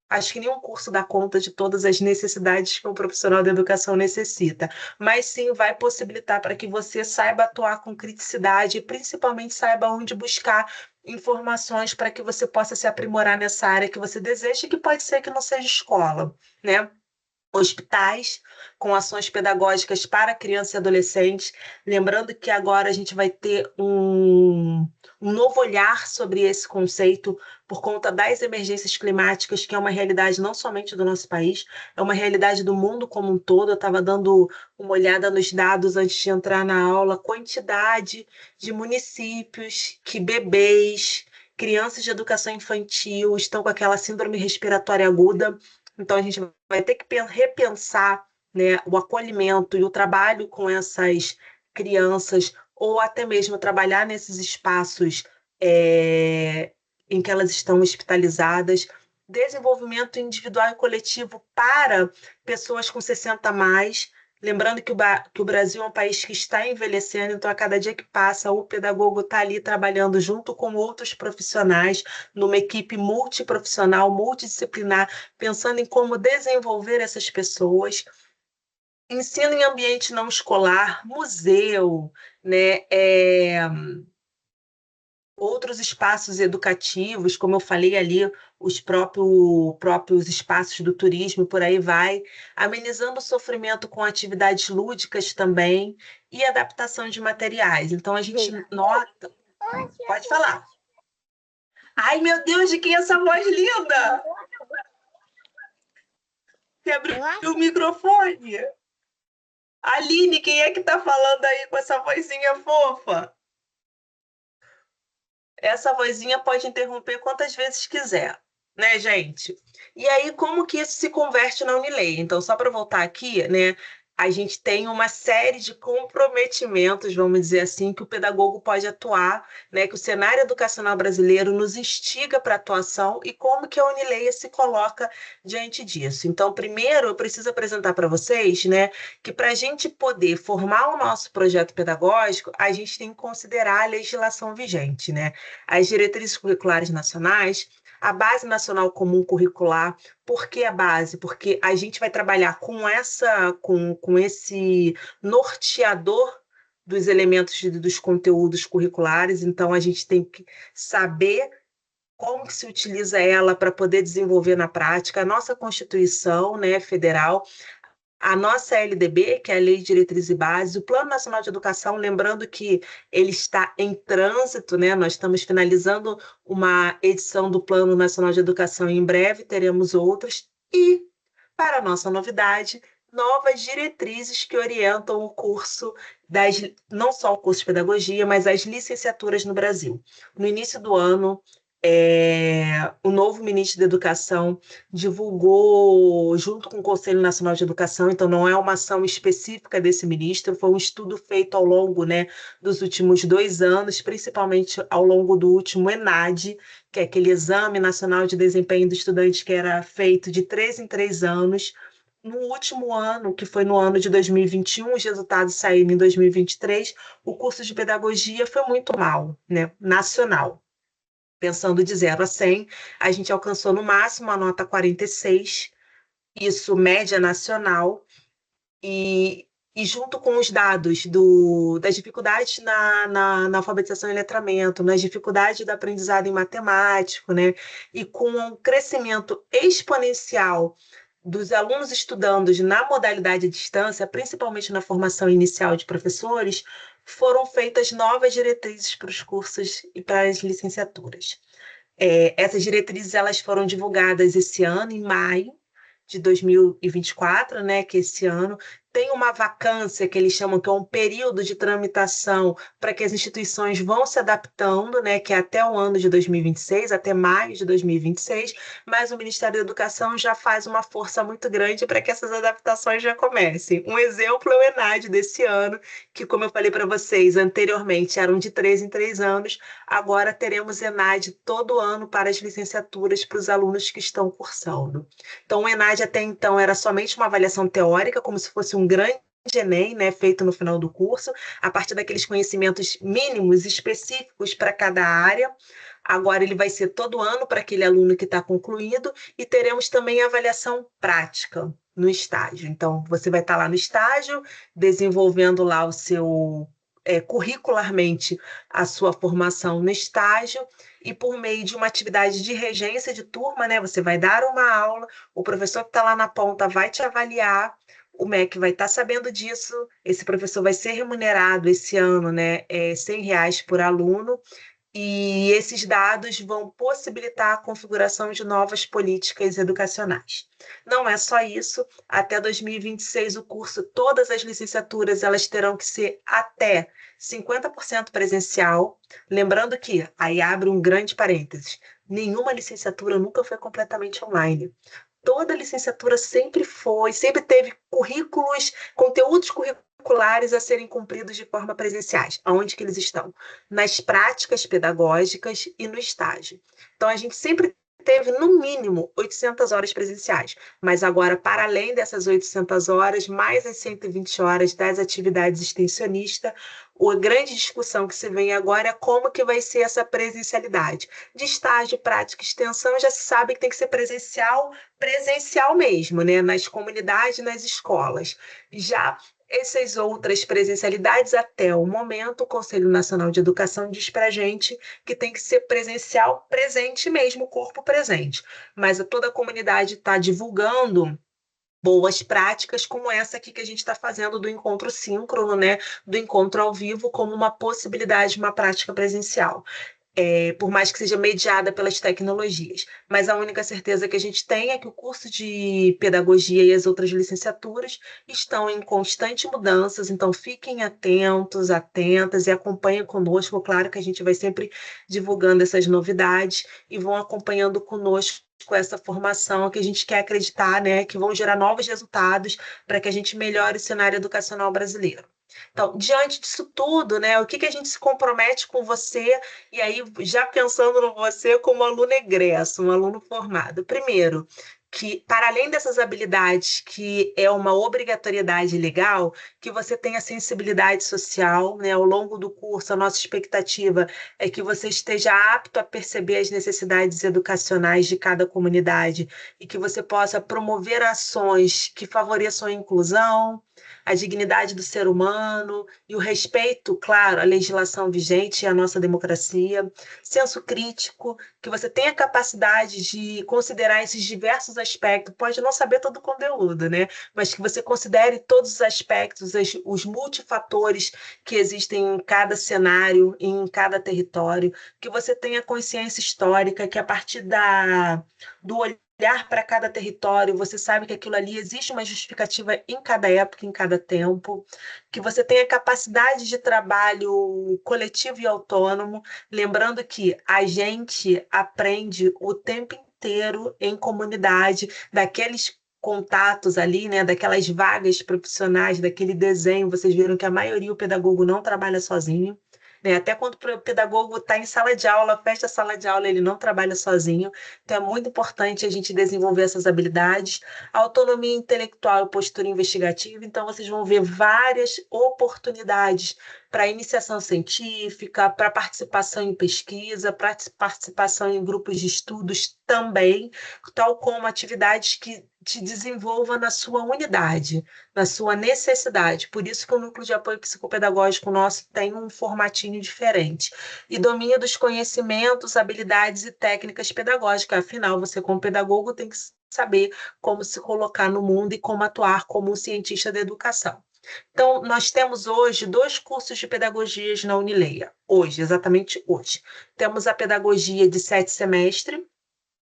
Acho que nenhum curso dá conta de todas as necessidades que um profissional da educação necessita, mas sim vai possibilitar para que você saiba atuar com criticidade e principalmente saiba onde buscar informações para que você possa se aprimorar nessa área que você deseja e que pode ser que não seja escola, né? Hospitais com ações pedagógicas para crianças e adolescentes. Lembrando que agora a gente vai ter um novo olhar sobre esse conceito por conta das emergências climáticas, que é uma realidade não somente do nosso país, é uma realidade do mundo como um todo. Eu estava dando uma olhada nos dados antes de entrar na aula, quantidade de municípios que bebês, crianças de educação infantil estão com aquela síndrome respiratória aguda. Então, a gente vai ter que repensar, né, o acolhimento e o trabalho com essas crianças, ou até mesmo trabalhar nesses espaços em que elas estão hospitalizadas. Desenvolvimento individual e coletivo para pessoas com 60 a mais. Lembrando que o Brasil é um país que está envelhecendo, então a cada dia que passa, o pedagogo está ali trabalhando junto com outros profissionais, numa equipe multiprofissional, multidisciplinar, pensando em como desenvolver essas pessoas. Ensino em ambiente não escolar, museu, né? Outros espaços educativos, como eu falei ali, os próprios espaços do turismo, por aí vai, amenizando o sofrimento com atividades lúdicas também e adaptação de materiais. Então, a gente nota... Pode falar. Ai, meu Deus, de quem é essa voz linda? Você abriu o microfone. Aline, quem é que está falando aí com essa vozinha fofa? Essa vozinha pode interromper quantas vezes quiser, né, gente? E aí, como que isso se converte na Unilei? Então, só para voltar aqui, né, a gente tem uma série de comprometimentos, vamos dizer assim, que o pedagogo pode atuar, né, que o cenário educacional brasileiro nos instiga para atuação e como que a Unileia se coloca diante disso. Então, primeiro, eu preciso apresentar para vocês, né, que para a gente poder formar o nosso projeto pedagógico, a gente tem que considerar a legislação vigente, né? As diretrizes curriculares nacionais, a Base Nacional Comum Curricular. Por que a base? Porque a gente vai trabalhar com esse norteador dos elementos dos conteúdos curriculares, então a gente tem que saber como que se utiliza ela para poder desenvolver na prática. A nossa Constituição, né, federal, a nossa LDB, que é a Lei de Diretrizes e Bases, o Plano Nacional de Educação, lembrando que ele está em trânsito, né? Nós estamos finalizando uma edição do Plano Nacional de Educação e em breve teremos outras. E, para nossa novidade, novas diretrizes que orientam o curso não só o curso de pedagogia, mas as licenciaturas no Brasil. No início do ano, o novo ministro da Educação divulgou, junto com o Conselho Nacional de Educação, então não é uma ação específica desse ministro, foi um estudo feito ao longo, né, dos últimos 2 anos, principalmente ao longo do último ENAD, que é aquele Exame Nacional de Desempenho do Estudante que era feito de 3 em 3 anos. No último ano, que foi no ano de 2021, os resultados saíram em 2023, o curso de pedagogia foi muito mal, né, nacional. Pensando de 0 a 100, a gente alcançou no máximo a nota 46, isso média nacional, e junto com os dados das dificuldades na alfabetização e letramento, nas dificuldades do aprendizado em matemático, né, e com um crescimento exponencial dos alunos estudando na modalidade à distância, principalmente na formação inicial de professores, foram feitas novas diretrizes para os cursos e para as licenciaturas. Essas diretrizes elas foram divulgadas esse ano, em maio de 2024, né, que esse ano tem uma vacância que eles chamam que é um período de tramitação para que as instituições vão se adaptando, né, que é até o ano de 2026, até maio de 2026, mas o Ministério da Educação já faz uma força muito grande para que essas adaptações já comecem. Um exemplo é o ENAD desse ano, que, como eu falei para vocês anteriormente, eram de 3 em 3 anos, agora teremos ENAD todo ano para as licenciaturas para os alunos que estão cursando. Então, o ENAD até então era somente uma avaliação teórica, como se fosse um grande Enem, né, feito no final do curso, a partir daqueles conhecimentos mínimos específicos para cada área. Agora ele vai ser todo ano para aquele aluno que está concluído e teremos também a avaliação prática no estágio. Então, você vai estar lá no estágio, desenvolvendo lá o seu curricularmente a sua formação no estágio e por meio de uma atividade de regência de turma, né, você vai dar uma aula, o professor que está lá na ponta vai te avaliar, o MEC vai estar sabendo disso, esse professor vai ser remunerado esse ano, né, R$ 100 por aluno, e esses dados vão possibilitar a configuração de novas políticas educacionais. Não é só isso, até 2026 o curso, todas as licenciaturas, elas terão que ser até 50% presencial, lembrando que, aí abre um grande parênteses, nenhuma licenciatura nunca foi completamente online. Toda licenciatura sempre teve conteúdos curriculares a serem cumpridos de forma presenciais. Aonde que eles estão? Nas práticas pedagógicas e no estágio. Então, a gente sempre teve, no mínimo, 800 horas presenciais, mas agora, para além dessas 800 horas, mais as 120 horas das atividades extensionistas, a grande discussão que se vem agora é como que vai ser essa presencialidade. De estágio, prática e extensão, já se sabe que tem que ser presencial mesmo, né? Nas comunidades, nas escolas. Já essas outras presencialidades, até o momento, o Conselho Nacional de Educação diz para a gente que tem que ser presencial, presente mesmo, corpo presente. Mas toda a comunidade está divulgando boas práticas como essa aqui que a gente está fazendo do encontro síncrono, né? Do encontro ao vivo como uma possibilidade de uma prática presencial. Por mais que seja mediada pelas tecnologias. Mas a única certeza que a gente tem é que o curso de pedagogia e as outras licenciaturas estão em constante mudanças, então fiquem atentos, atentas e acompanhem conosco. Claro que a gente vai sempre divulgando essas novidades e vão acompanhando conosco com essa formação que a gente quer acreditar, né, que vão gerar novos resultados para que a gente melhore o cenário educacional brasileiro. Então, diante disso tudo, né, o que a gente se compromete com você, e aí já pensando no você como aluno egresso, um aluno formado. Primeiro, que para além dessas habilidades, que é uma obrigatoriedade legal, que você tenha sensibilidade social, né, ao longo do curso, a nossa expectativa é que você esteja apto a perceber as necessidades educacionais de cada comunidade e que você possa promover ações que favoreçam a inclusão, a dignidade do ser humano e o respeito, claro, à legislação vigente e à nossa democracia, senso crítico, que você tenha capacidade de considerar esses diversos aspectos, pode não saber todo o conteúdo, né? Mas que você considere todos os aspectos, os multifatores que existem em cada cenário, em cada território, que você tenha consciência histórica, que a partir do olhar para cada território, você sabe que aquilo ali existe uma justificativa em cada época, em cada tempo, que você tenha capacidade de trabalho coletivo e autônomo, lembrando que a gente aprende o tempo inteiro em comunidade, daqueles contatos ali, né, daquelas vagas profissionais, daquele desenho. Vocês viram que a maioria, o pedagogo não trabalha sozinho, né? Até quando o pedagogo está em sala de aula, fecha a sala de aula, ele não trabalha sozinho. Então é muito importante a gente desenvolver essas habilidades, autonomia intelectual e postura investigativa. Então vocês vão ver várias oportunidades para iniciação científica, para participação em pesquisa, para participação em grupos de estudos também, tal como atividades que te desenvolva na sua unidade, na sua necessidade. Por isso que o Núcleo de Apoio Psicopedagógico nosso tem um formatinho diferente. E domínio dos conhecimentos, habilidades e técnicas pedagógicas. Afinal, você como pedagogo tem que saber como se colocar no mundo e como atuar como um cientista da educação. Então, nós temos hoje 2 cursos de pedagogias na Unileia. Hoje, exatamente hoje. Temos a pedagogia de 7 semestres,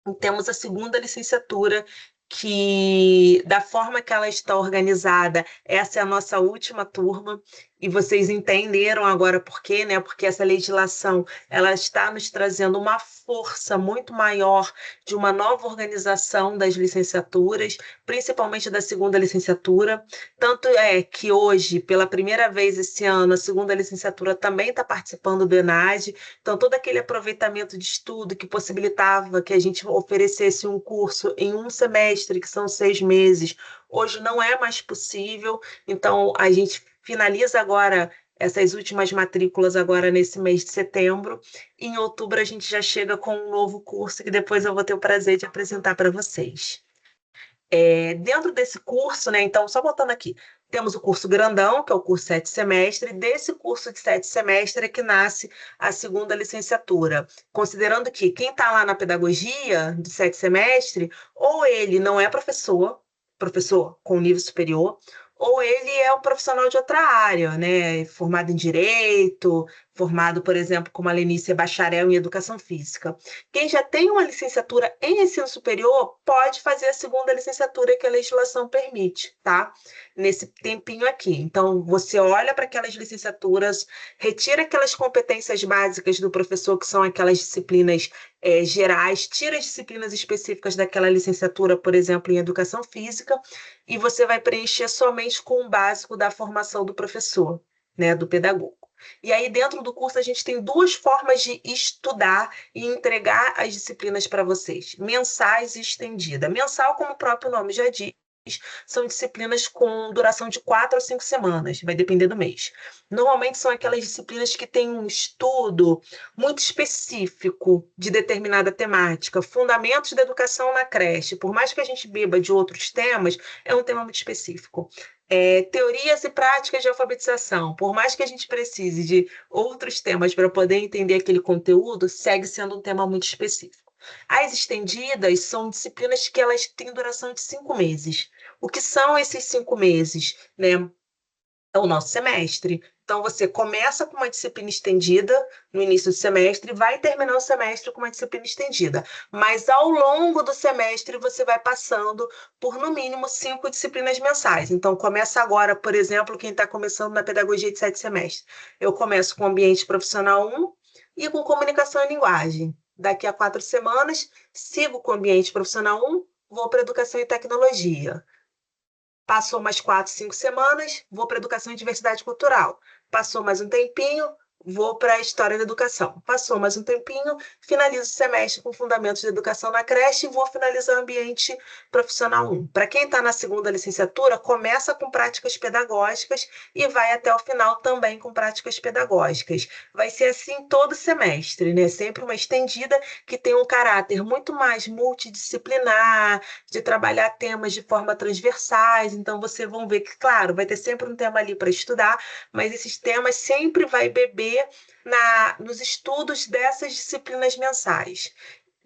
e temos a 2ª licenciatura, que, da forma que ela está organizada, essa é a nossa última turma, e vocês entenderam agora por quê, né? Porque essa legislação ela está nos trazendo uma força muito maior de uma nova organização das licenciaturas, principalmente da 2ª licenciatura. Tanto é que hoje, pela primeira vez esse ano, a 2ª licenciatura também está participando do ENAD. Então, todo aquele aproveitamento de estudo que possibilitava que a gente oferecesse um curso em um semestre, que são 6 meses, hoje não é mais possível. Então, a gente finaliza agora essas últimas matrículas agora nesse mês de setembro. Em outubro, a gente já chega com um novo curso que depois eu vou ter o prazer de apresentar para vocês. Dentro desse curso, né, então, só voltando aqui, temos o curso grandão, que é o curso 7 semestres. Desse curso de 7 semestres é que nasce a 2ª licenciatura, considerando que quem está lá na pedagogia de 7 semestres, ou ele não é professor com nível superior, ou ele é um profissional de outra área, né? Formado em Direito, formado, por exemplo, como a Lenice, é bacharel em Educação Física. Quem já tem uma licenciatura em ensino superior pode fazer a 2ª licenciatura que a legislação permite, tá? Nesse tempinho aqui. Então, você olha para aquelas licenciaturas, retira aquelas competências básicas do professor, que são aquelas disciplinas gerais, tira as disciplinas específicas daquela licenciatura, por exemplo, em Educação Física, e você vai preencher somente com o básico da formação do professor, né, do pedagogo. E aí, dentro do curso, a gente tem 2 formas de estudar e entregar as disciplinas para vocês, mensais e estendida. Mensal, como o próprio nome já diz, são disciplinas com duração de 4 a 5 semanas, vai depender do mês. Normalmente são aquelas disciplinas que têm um estudo muito específico de determinada temática, fundamentos da educação na creche. Por mais que a gente beba de outros temas, é um tema muito específico. Teorias e práticas de alfabetização. Por mais que a gente precise de outros temas para poder entender aquele conteúdo, segue sendo um tema muito específico. As estendidas são disciplinas que elas têm duração de 5 meses. O que são esses 5 meses, né? É o nosso semestre. Então, você começa com uma disciplina estendida no início do semestre e vai terminar o semestre com uma disciplina estendida. Mas, ao longo do semestre, você vai passando por, no mínimo, 5 disciplinas mensais. Então, começa agora, por exemplo, quem está começando na pedagogia de 7 semestres. Eu começo com Ambiente Profissional 1 e com Comunicação e Linguagem. Daqui a 4 semanas, sigo com Ambiente Profissional 1, vou para Educação e Tecnologia. Passou mais 4, 5 semanas, vou para Educação e Diversidade Cultural. Passou mais um tempinho, vou para a História da Educação. Passou mais um tempinho, finalizo o semestre com Fundamentos de Educação na creche e vou finalizar o Ambiente Profissional 1. Para quem está na segunda licenciatura, começa com práticas pedagógicas e vai até o final também com práticas pedagógicas. Vai ser assim todo semestre, né? Sempre uma estendida que tem um caráter muito mais multidisciplinar, de trabalhar temas de forma transversais. Então, vocês vão ver que, claro, vai ter sempre um tema ali para estudar, mas esses temas sempre vai beber nos estudos dessas disciplinas mensais.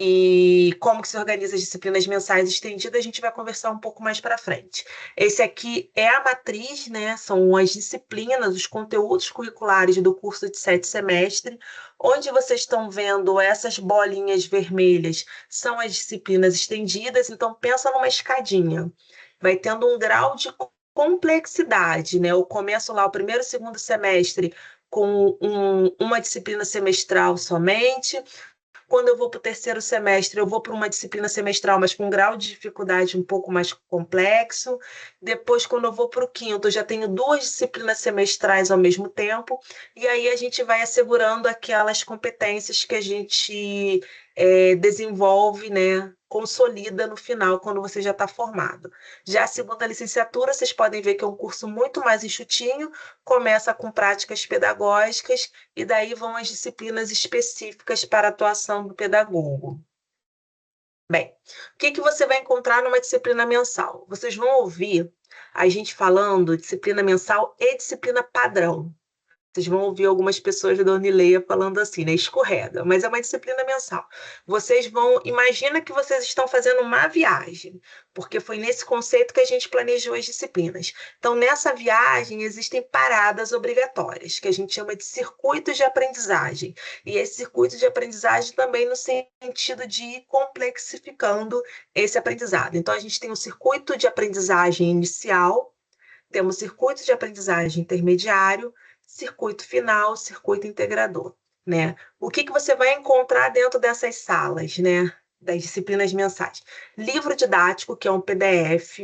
E como que se organiza as disciplinas mensais estendidas, a gente vai conversar um pouco mais para frente. Esse aqui é a matriz, né? São as disciplinas, os conteúdos curriculares do curso de 7 semestres, onde vocês estão vendo essas bolinhas vermelhas, são as disciplinas estendidas, então pensa numa escadinha. Vai tendo um grau de complexidade, né? Eu começo lá o primeiro e segundo semestre com uma disciplina semestral somente. Quando eu vou para o terceiro semestre, eu vou para uma disciplina semestral, mas com um grau de dificuldade um pouco mais complexo. Depois, quando eu vou para o quinto, eu já tenho 2 disciplinas semestrais ao mesmo tempo. E aí a gente vai assegurando aquelas competências que a gente desenvolve, né? Consolida no final, quando você já está formado. Já a segunda licenciatura, vocês podem ver que é um curso muito mais enxutinho, começa com práticas pedagógicas, e daí vão as disciplinas específicas para a atuação do pedagogo. Bem, o que você vai encontrar numa disciplina mensal? Vocês vão ouvir a gente falando disciplina mensal e disciplina padrão. Vocês vão ouvir algumas pessoas da Unileia falando assim, né? Escorrega, mas é uma disciplina mensal. Imagina que vocês estão fazendo uma viagem, porque foi nesse conceito que a gente planejou as disciplinas. Então, nessa viagem, existem paradas obrigatórias, que a gente chama de circuitos de aprendizagem. E esse circuito de aprendizagem também no sentido de ir complexificando esse aprendizado. Então, a gente tem um circuito de aprendizagem inicial, temos circuito de aprendizagem intermediário, circuito final, circuito integrador, né? O que você vai encontrar dentro dessas salas, né? Das disciplinas mensais? Livro didático, que é um PDF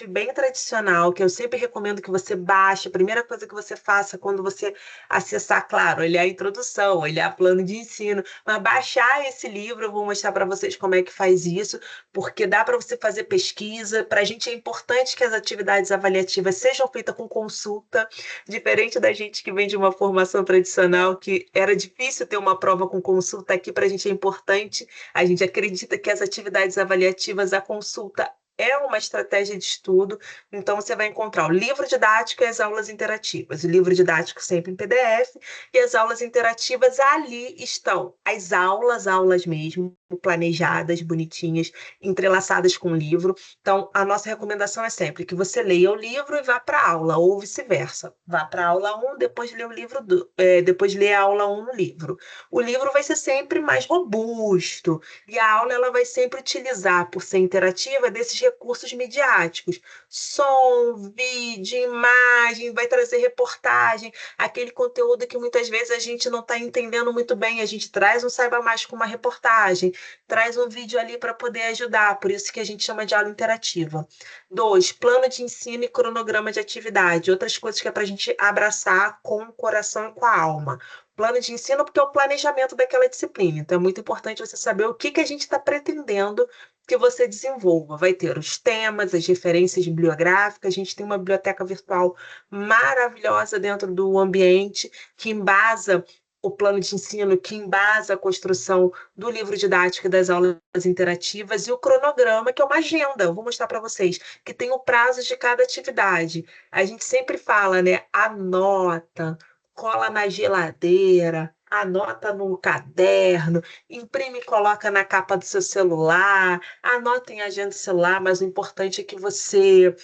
bem tradicional, que eu sempre recomendo que você baixe. A primeira coisa que você faça quando você acessar, claro, olhar a introdução, olhar plano de ensino, mas baixar esse livro, eu vou mostrar para vocês como é que faz isso, porque dá para você fazer pesquisa. Para a gente é importante que as atividades avaliativas sejam feitas com consulta, diferente da gente que vem de uma formação tradicional, que era difícil ter uma prova com consulta. Aqui para a gente é importante, a gente acredita que as atividades avaliativas, a consulta é uma estratégia de estudo. Então, você vai encontrar o livro didático e as aulas interativas. O livro didático sempre em PDF, e as aulas interativas, ali estão as aulas mesmo, planejadas, bonitinhas, entrelaçadas com o livro. Então, a nossa recomendação é sempre que você leia o livro e vá para a aula, ou vice-versa. Vá para a aula 1, depois lê depois lê a aula 1 no livro. O livro vai ser sempre mais robusto, e a aula ela vai sempre utilizar, por ser interativa, desses recursos midiáticos. Som, vídeo, imagem, vai trazer reportagem, aquele conteúdo que muitas vezes a gente não está entendendo muito bem. A gente traz um Saiba Mais com uma reportagem, traz um vídeo ali para poder ajudar, por isso que a gente chama de aula interativa. 2, plano de ensino e cronograma de atividade, outras coisas que é para a gente abraçar com o coração e com a alma. Plano de ensino, porque é o planejamento daquela disciplina. Então, é muito importante você saber o que a gente está pretendendo que você desenvolva. Vai ter os temas, as referências bibliográficas. A gente tem uma biblioteca virtual maravilhosa dentro do ambiente, que embasa o plano de ensino, que embasa a construção do livro didático e das aulas interativas, e o cronograma, que é uma agenda. Eu vou mostrar para vocês, que tem o prazo de cada atividade. A gente sempre fala, né? Anota, cola na geladeira, anota no caderno, imprime e coloca na capa do seu celular, anota em agenda do celular, mas o importante é que você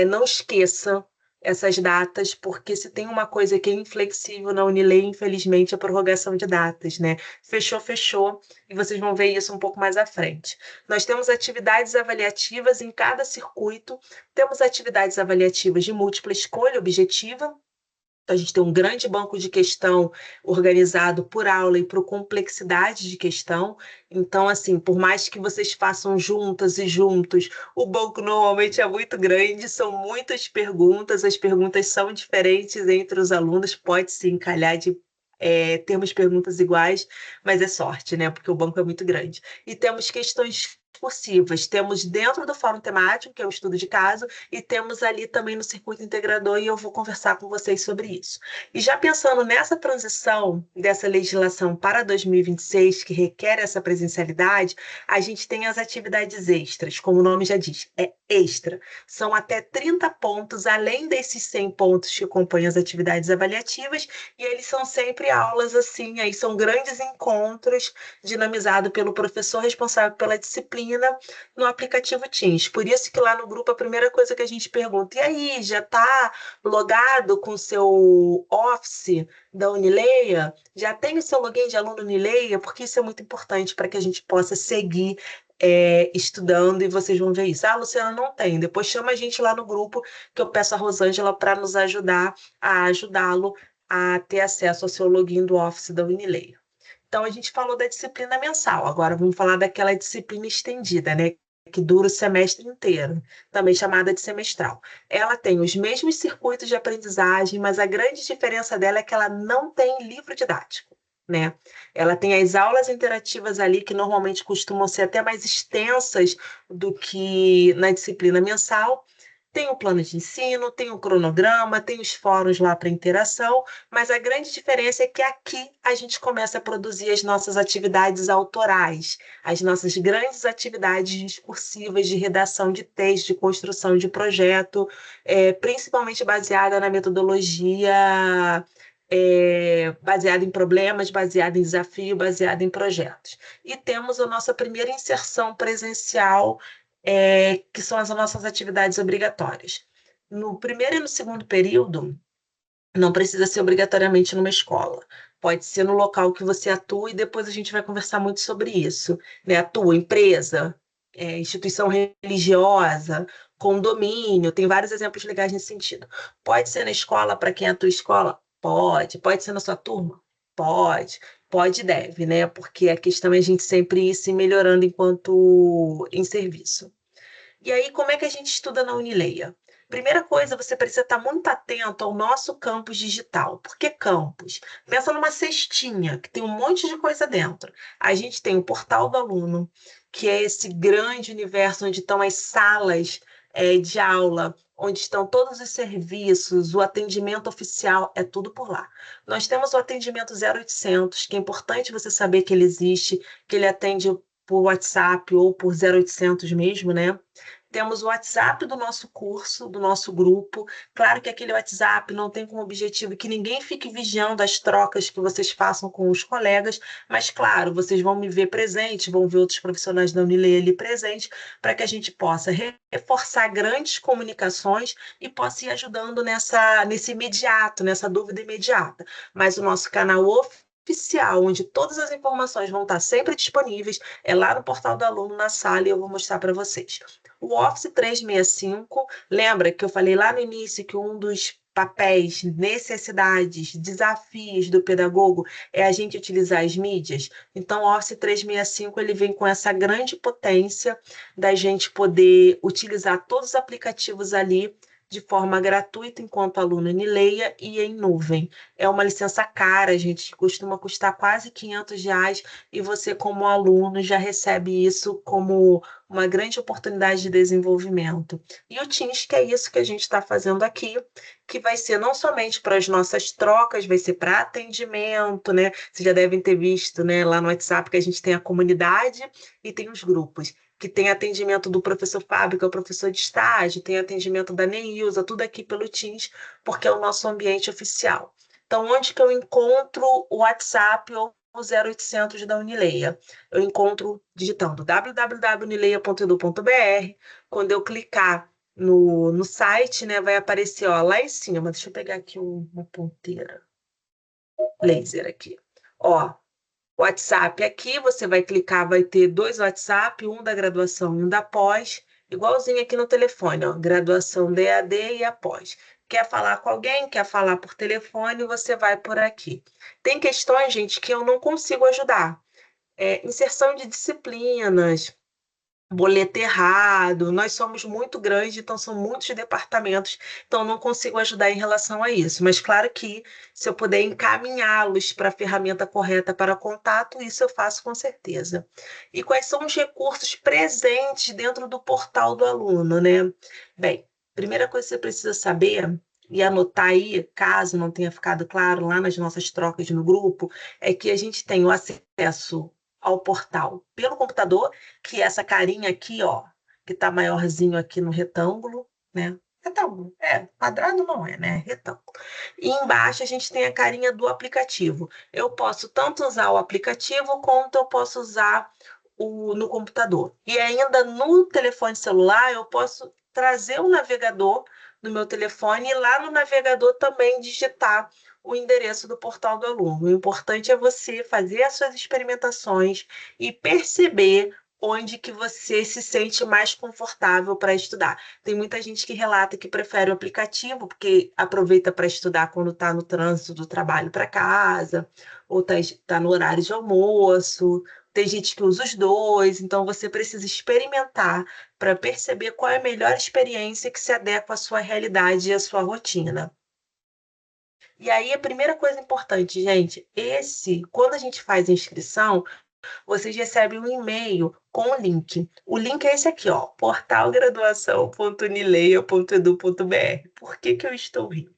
não esqueça essas datas, porque se tem uma coisa que é inflexível na Unileia, infelizmente, é a prorrogação de datas, né? Fechou, e vocês vão ver isso um pouco mais à frente. Nós temos atividades avaliativas em cada circuito, temos atividades avaliativas de múltipla escolha objetiva. A gente tem um grande banco de questão organizado por aula e por complexidade de questão. Então, assim, por mais que vocês façam juntas e juntos, o banco normalmente é muito grande, são muitas perguntas, as perguntas são diferentes entre os alunos, pode se encalhar de temos perguntas iguais, mas é sorte, né? Porque o banco é muito grande. E temos questões discursivas. Temos dentro do fórum temático, que é o estudo de caso, e temos ali também no circuito integrador, e eu vou conversar com vocês sobre isso. E já pensando nessa transição dessa legislação para 2026, que requer essa presencialidade, a gente tem as atividades extras, como o nome já diz, é extra. São até 30 pontos, além desses 100 pontos que compõem as atividades avaliativas, e eles são sempre aulas assim, aí são grandes encontros dinamizados pelo professor responsável pela disciplina no aplicativo Teams. Por isso que lá no grupo a primeira coisa que a gente pergunta, e aí, já está logado com o seu Office da Unileia? Já tem o seu login de aluno Unileia? Porque isso é muito importante para que a gente possa seguir estudando, e vocês vão ver isso. Ah, Luciana, não tem. Depois chama a gente lá no grupo, que eu peço a Rosângela para nos ajudar a ajudá-lo a ter acesso ao seu login do Office da Unileia. Então, a gente falou da disciplina mensal, agora vamos falar daquela disciplina estendida, né? Que dura o semestre inteiro, também chamada de semestral. Ela tem os mesmos circuitos de aprendizagem, mas a grande diferença dela é que ela não tem livro didático, né? Ela tem as aulas interativas ali, que normalmente costumam ser até mais extensas do que na disciplina mensal. Tem o plano de ensino, tem o cronograma, tem os fóruns lá para interação, mas a grande diferença é que aqui a gente começa a produzir as nossas atividades autorais, as nossas grandes atividades discursivas de redação de texto, de construção de projeto, principalmente baseada na metodologia, baseada em problemas, baseada em desafio, baseada em projetos. E temos a nossa primeira inserção presencial, que são as nossas atividades obrigatórias. No primeiro e no segundo período, não precisa ser obrigatoriamente numa escola. Pode ser no local que você atua, e depois a gente vai conversar muito sobre isso, né? Atua, empresa, instituição religiosa, condomínio, tem vários exemplos legais nesse sentido. Pode ser na escola, para quem atua em escola? Pode. Pode ser na sua turma? Pode. Pode e deve, né? Porque a questão é a gente sempre ir se melhorando enquanto em serviço. E aí, como é que a gente estuda na Unileia? Primeira coisa, você precisa estar muito atento ao nosso campus digital. Por que campus? Pensa numa cestinha, que tem um monte de coisa dentro. A gente tem o portal do aluno, que é esse grande universo onde estão as salas de aula, onde estão todos os serviços, o atendimento oficial, é tudo por lá. Nós temos o atendimento 0800, que é importante você saber que ele existe, que ele atende por WhatsApp ou por 0800 mesmo, né? Temos o WhatsApp do nosso curso, do nosso grupo. Claro que aquele WhatsApp não tem como objetivo que ninguém fique vigiando as trocas que vocês façam com os colegas, mas, claro, vocês vão me ver presente, vão ver outros profissionais da Unileia ali presente, para que a gente possa reforçar grandes comunicações e possa ir ajudando nesse imediato, nessa dúvida imediata. Mas o nosso canal oficial, onde todas as informações vão estar sempre disponíveis, é lá no portal do aluno, na sala, e eu vou mostrar para vocês. O Office 365, lembra que eu falei lá no início que um dos papéis, necessidades, desafios do pedagogo é a gente utilizar as mídias? Então, o Office 365 ele vem com essa grande potência da gente poder utilizar todos os aplicativos ali de forma gratuita enquanto aluno Unileia e em nuvem. É uma licença cara, gente, costuma custar quase R$ 500, e você, como aluno, já recebe isso como uma grande oportunidade de desenvolvimento. E o Teams, que é isso que a gente está fazendo aqui, que vai ser não somente para as nossas trocas, vai ser para atendimento, né? Vocês já devem ter visto, né, lá no WhatsApp, que a gente tem a comunidade e tem os grupos, que tem atendimento do professor Fábio, que é o professor de estágio, tem atendimento da Neilza, tudo aqui pelo Teams, porque é o nosso ambiente oficial. Então, onde que eu encontro o WhatsApp ou o 0800 da Unileia? Eu encontro digitando www.unileia.edu.br. Quando eu clicar no site, né, vai aparecer, ó, lá em cima. Deixa eu pegar aqui uma ponteira laser aqui. Ó, WhatsApp aqui, você vai clicar, vai ter 2 WhatsApp, um da graduação e um da pós, igualzinho aqui no telefone, ó, graduação DAD e a pós. Quer falar com alguém, quer falar por telefone, você vai por aqui. Tem questões, gente, que eu não consigo ajudar. Inserção de disciplinas, boleto errado, nós somos muito grandes, então são muitos departamentos, então não consigo ajudar em relação a isso. Mas claro que se eu puder encaminhá-los para a ferramenta correta para contato, isso eu faço com certeza. E quais são os recursos presentes dentro do portal do aluno, né? Bem, primeira coisa que você precisa saber e anotar aí, caso não tenha ficado claro lá nas nossas trocas no grupo, é que a gente tem o acesso ao portal pelo computador, que é essa carinha aqui, ó, que tá maiorzinho aqui no retângulo, né? Retângulo, quadrado não é, né? Retângulo. E embaixo a gente tem a carinha do aplicativo. Eu posso tanto usar o aplicativo quanto eu posso usar no computador. E ainda no telefone celular eu posso trazer o navegador no meu telefone e lá no navegador também digitar o endereço do portal do aluno. O importante é você fazer as suas experimentações e perceber onde que você se sente mais confortável para estudar. Tem muita gente que relata que prefere o aplicativo, porque aproveita para estudar quando está no trânsito do trabalho para casa, ou está no horário de almoço. Tem gente que usa os dois, então você precisa experimentar para perceber qual é a melhor experiência que se adequa à sua realidade e à sua rotina. E aí, a primeira coisa importante, gente, quando a gente faz a inscrição, vocês recebem um e-mail com o link. O link é esse aqui, ó, portalgraduação.unileia.edu.br. Por que que eu estou rindo?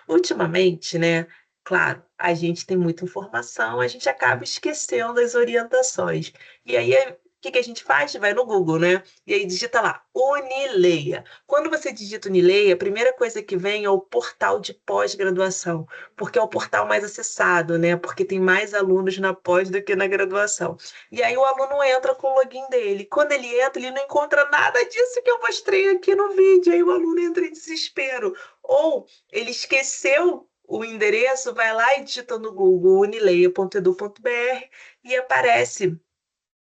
Ultimamente, né, claro, a gente tem muita informação, a gente acaba esquecendo as orientações. E aí, o que que a gente faz? Vai no Google, né? E aí digita lá, Unileia. Quando você digita Unileia, a primeira coisa que vem é o portal de pós-graduação, porque é o portal mais acessado, né? Porque tem mais alunos na pós do que na graduação. E aí o aluno entra com o login dele. Quando ele entra, ele não encontra nada disso que eu mostrei aqui no vídeo. Aí o aluno entra em desespero. Ou ele esqueceu o endereço, vai lá e digita no Google unileia.edu.br e aparece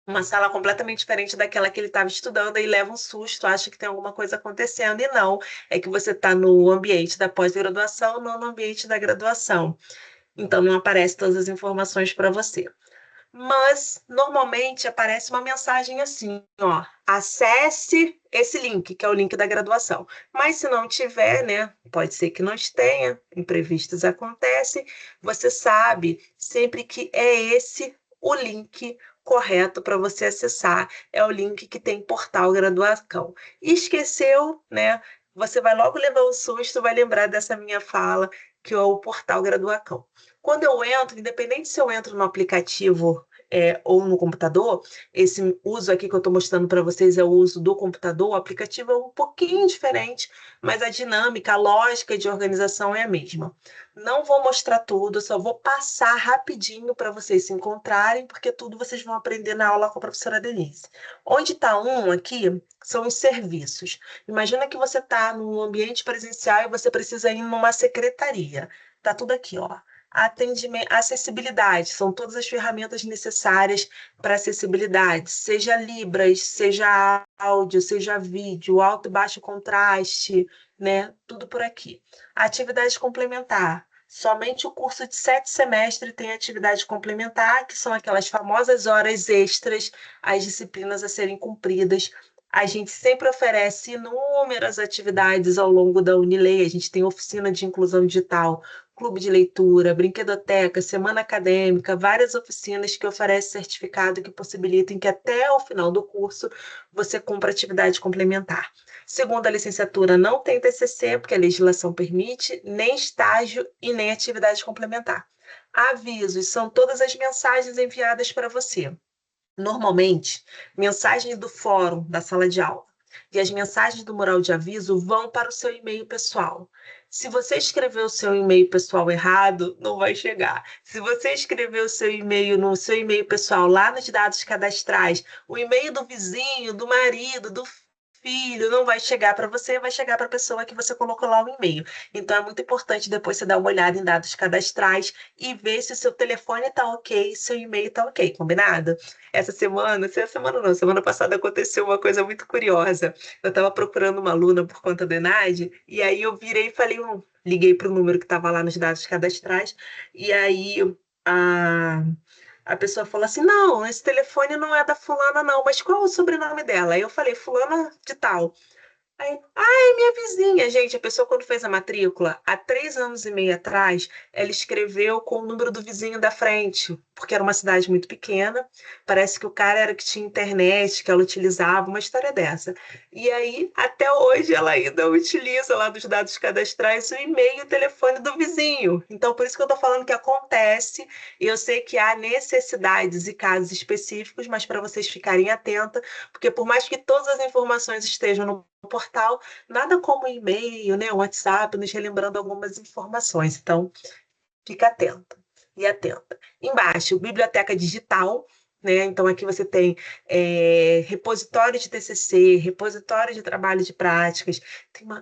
uma sala completamente diferente daquela que ele estava estudando, aí leva um susto, acha que tem alguma coisa acontecendo, e não, é que você está no ambiente da pós-graduação, não no ambiente da graduação. Então não aparece todas as informações para você. Mas normalmente aparece uma mensagem assim, ó, acesse esse link, que é o link da graduação. Mas se não tiver, né, pode ser que não tenha, imprevistos acontecem, você sabe sempre que é esse o link correto para você acessar, é o link que tem portal graduação. Esqueceu, né? Você vai logo levar um susto, vai lembrar dessa minha fala, que é o portal graduação. Quando eu entro, independente se eu entro no aplicativo ou no computador, esse uso aqui que eu estou mostrando para vocês é o uso do computador, o aplicativo é um pouquinho diferente, mas a dinâmica, a lógica de organização é a mesma. Não vou mostrar tudo, só vou passar rapidinho para vocês se encontrarem, porque tudo vocês vão aprender na aula com a professora Denise. Onde está um aqui, são os serviços. Imagina que você está num ambiente presencial e você precisa ir numa secretaria. Está tudo aqui, ó. Atendimento, acessibilidade, são todas as ferramentas necessárias para acessibilidade, seja Libras, seja áudio, seja vídeo, alto e baixo contraste, né? Tudo por aqui. Atividade complementar. Somente o curso de 7 semestres tem atividade complementar, que são aquelas famosas horas extras, as disciplinas a serem cumpridas. A gente sempre oferece inúmeras atividades ao longo da Unileia. A gente tem oficina de inclusão digital, clube de leitura, brinquedoteca, semana acadêmica, várias oficinas que oferecem certificado que possibilitam que até o final do curso você cumpra atividade complementar. Segundo a licenciatura, não tem TCC, porque a legislação permite, nem estágio e nem atividade complementar. Avisos são todas as mensagens enviadas para você. Normalmente, mensagens do fórum da sala de aula e as mensagens do mural de aviso vão para o seu e-mail pessoal. Se você escrever o seu e-mail pessoal errado, não vai chegar. Se você escrever o seu e-mail no seu e-mail pessoal lá nos dados cadastrais, o e-mail do vizinho, do marido, do filho, não vai chegar para você, vai chegar para a pessoa que você colocou lá o e-mail. Então é muito importante depois você dar uma olhada em dados cadastrais e ver se o seu telefone está ok, seu e-mail está ok, combinado? Semana passada aconteceu uma coisa muito curiosa. Eu estava procurando uma aluna por conta do ENAD, e aí eu virei e falei, liguei para o número que estava lá nos dados cadastrais, e aí A pessoa falou assim: não, esse telefone não é da fulana, não, mas qual é o sobrenome dela? Aí eu falei: fulana de tal. Aí, minha vizinha, gente, a pessoa quando fez a matrícula, há 3 anos e meio atrás, ela escreveu com o número do vizinho da frente, porque era uma cidade muito pequena, parece que o cara era que tinha internet, que ela utilizava, uma história dessa. E aí, até hoje, ela ainda utiliza lá dos dados cadastrais o e-mail e o telefone do vizinho. Então, por isso que eu tô falando que acontece, e eu sei que há necessidades e casos específicos, mas para vocês ficarem atentos, porque por mais que todas as informações estejam no portal, nada como e-mail, né, WhatsApp, nos relembrando algumas informações. Então, fica atenta e atenta. Embaixo, biblioteca digital, né? Então, aqui você tem repositório de TCC, repositório de trabalho de práticas.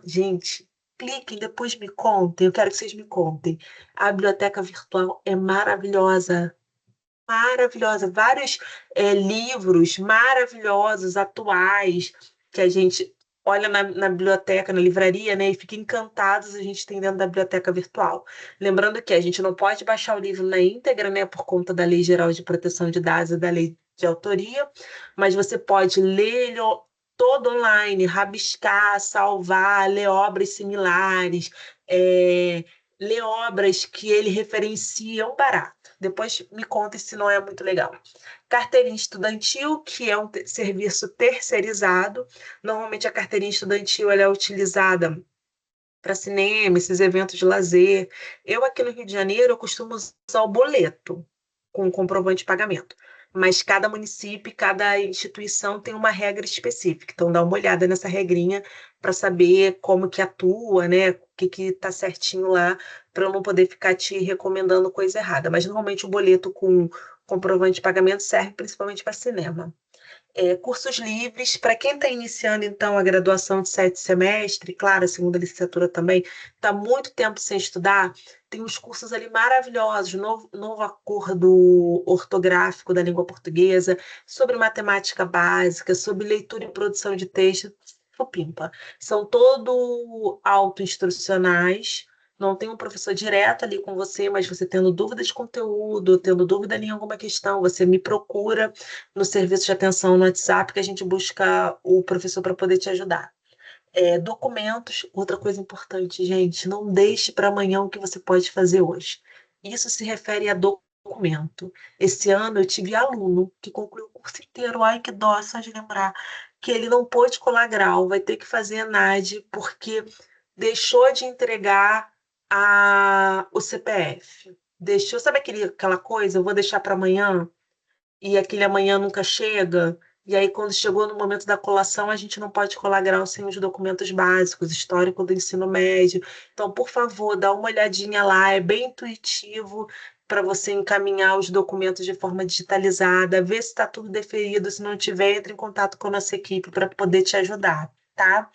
Gente, cliquem, depois me contem, eu quero que vocês me contem. A biblioteca virtual é maravilhosa. Maravilhosa, vários livros maravilhosos, atuais, que a gente olha na biblioteca, na livraria, né, e fica encantados, a gente tem dentro da biblioteca virtual. Lembrando que a gente não pode baixar o livro na íntegra, né, por conta da Lei Geral de Proteção de Dados e da Lei de Autoria, mas você pode ler ele todo online, rabiscar, salvar, ler obras similares, ler obras que ele referencia, um barato. Depois me conta se não é muito legal. Carteirinha estudantil, que é um serviço terceirizado. Normalmente a carteirinha estudantil ela é utilizada para cinema, esses eventos de lazer. Eu aqui no Rio de Janeiro eu costumo usar o boleto com comprovante de pagamento. Mas cada município, cada instituição tem uma regra específica. Então dá uma olhada nessa regrinha para saber como que atua, né? O que está certinho lá, para eu não poder ficar te recomendando coisa errada. Mas normalmente o boleto com comprovante de pagamento serve principalmente para cinema. Cursos livres, para quem está iniciando, então, a graduação de 7 semestres, claro, a segunda licenciatura também, está muito tempo sem estudar, tem uns cursos ali maravilhosos, novo acordo ortográfico da língua portuguesa, sobre matemática básica, sobre leitura e produção de texto, supimpa. São todo autoinstrucionais, não tem um professor direto ali com você, mas você tendo dúvida de conteúdo, tendo dúvida em alguma questão, você me procura no serviço de atenção no WhatsApp, que a gente busca o professor para poder te ajudar. Documentos, outra coisa importante, gente, não deixe para amanhã o que você pode fazer hoje. Isso se refere a documento. Esse ano eu tive aluno que concluiu o curso inteiro, ai que dó, só de lembrar, que ele não pôde colar grau, vai ter que fazer ENAD, porque deixou de entregar o CPF. Deixou, sabe aquela coisa, eu vou deixar para amanhã? E aquele amanhã nunca chega, e aí quando chegou no momento da colação, a gente não pode colar grau sem os documentos básicos, histórico do ensino médio. Então, por favor, dá uma olhadinha lá, é bem intuitivo para você encaminhar os documentos de forma digitalizada, ver se está tudo deferido, se não tiver, entre em contato com a nossa equipe para poder te ajudar, tá?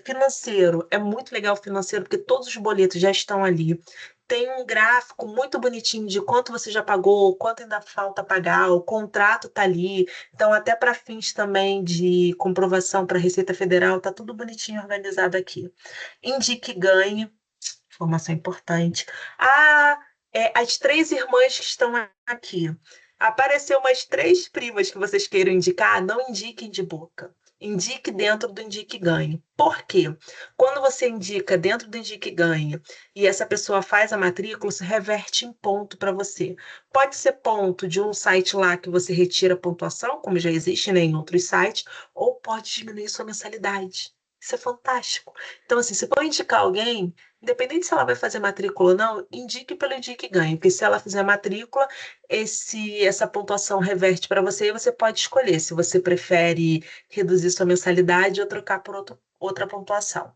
Financeiro, é muito legal o financeiro, porque todos os boletos já estão ali. Tem um gráfico muito bonitinho de quanto você já pagou, quanto ainda falta pagar, o contrato está ali. Então, até para fins também de comprovação para a Receita Federal, está tudo bonitinho organizado aqui. Indique e ganhe, informação importante. As 3 irmãs que estão aqui. Apareceu umas 3 primas que vocês queiram indicar, não indiquem de boca. Indique dentro do Indique e Ganhe. Por quê? Quando você indica dentro do Indique e Ganhe e essa pessoa faz a matrícula, isso reverte em ponto para você. Pode ser ponto de um site lá que você retira a pontuação, como já existe, né, em outros sites, ou pode diminuir sua mensalidade. Isso é fantástico. Então, assim, se for indicar alguém, independente se ela vai fazer matrícula ou não, indique pelo Indique e Ganhe, porque se ela fizer matrícula, essa pontuação reverte para você e você pode escolher se você prefere reduzir sua mensalidade ou trocar por outra pontuação.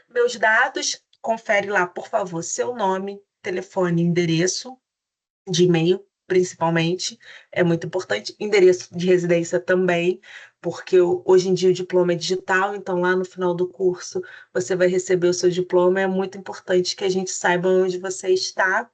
Meus dados, confere lá, por favor, seu nome, telefone, endereço de e-mail, principalmente, é muito importante, endereço de residência também, porque hoje em dia o diploma é digital, então lá no final do curso você vai receber o seu diploma, é muito importante que a gente saiba onde você está.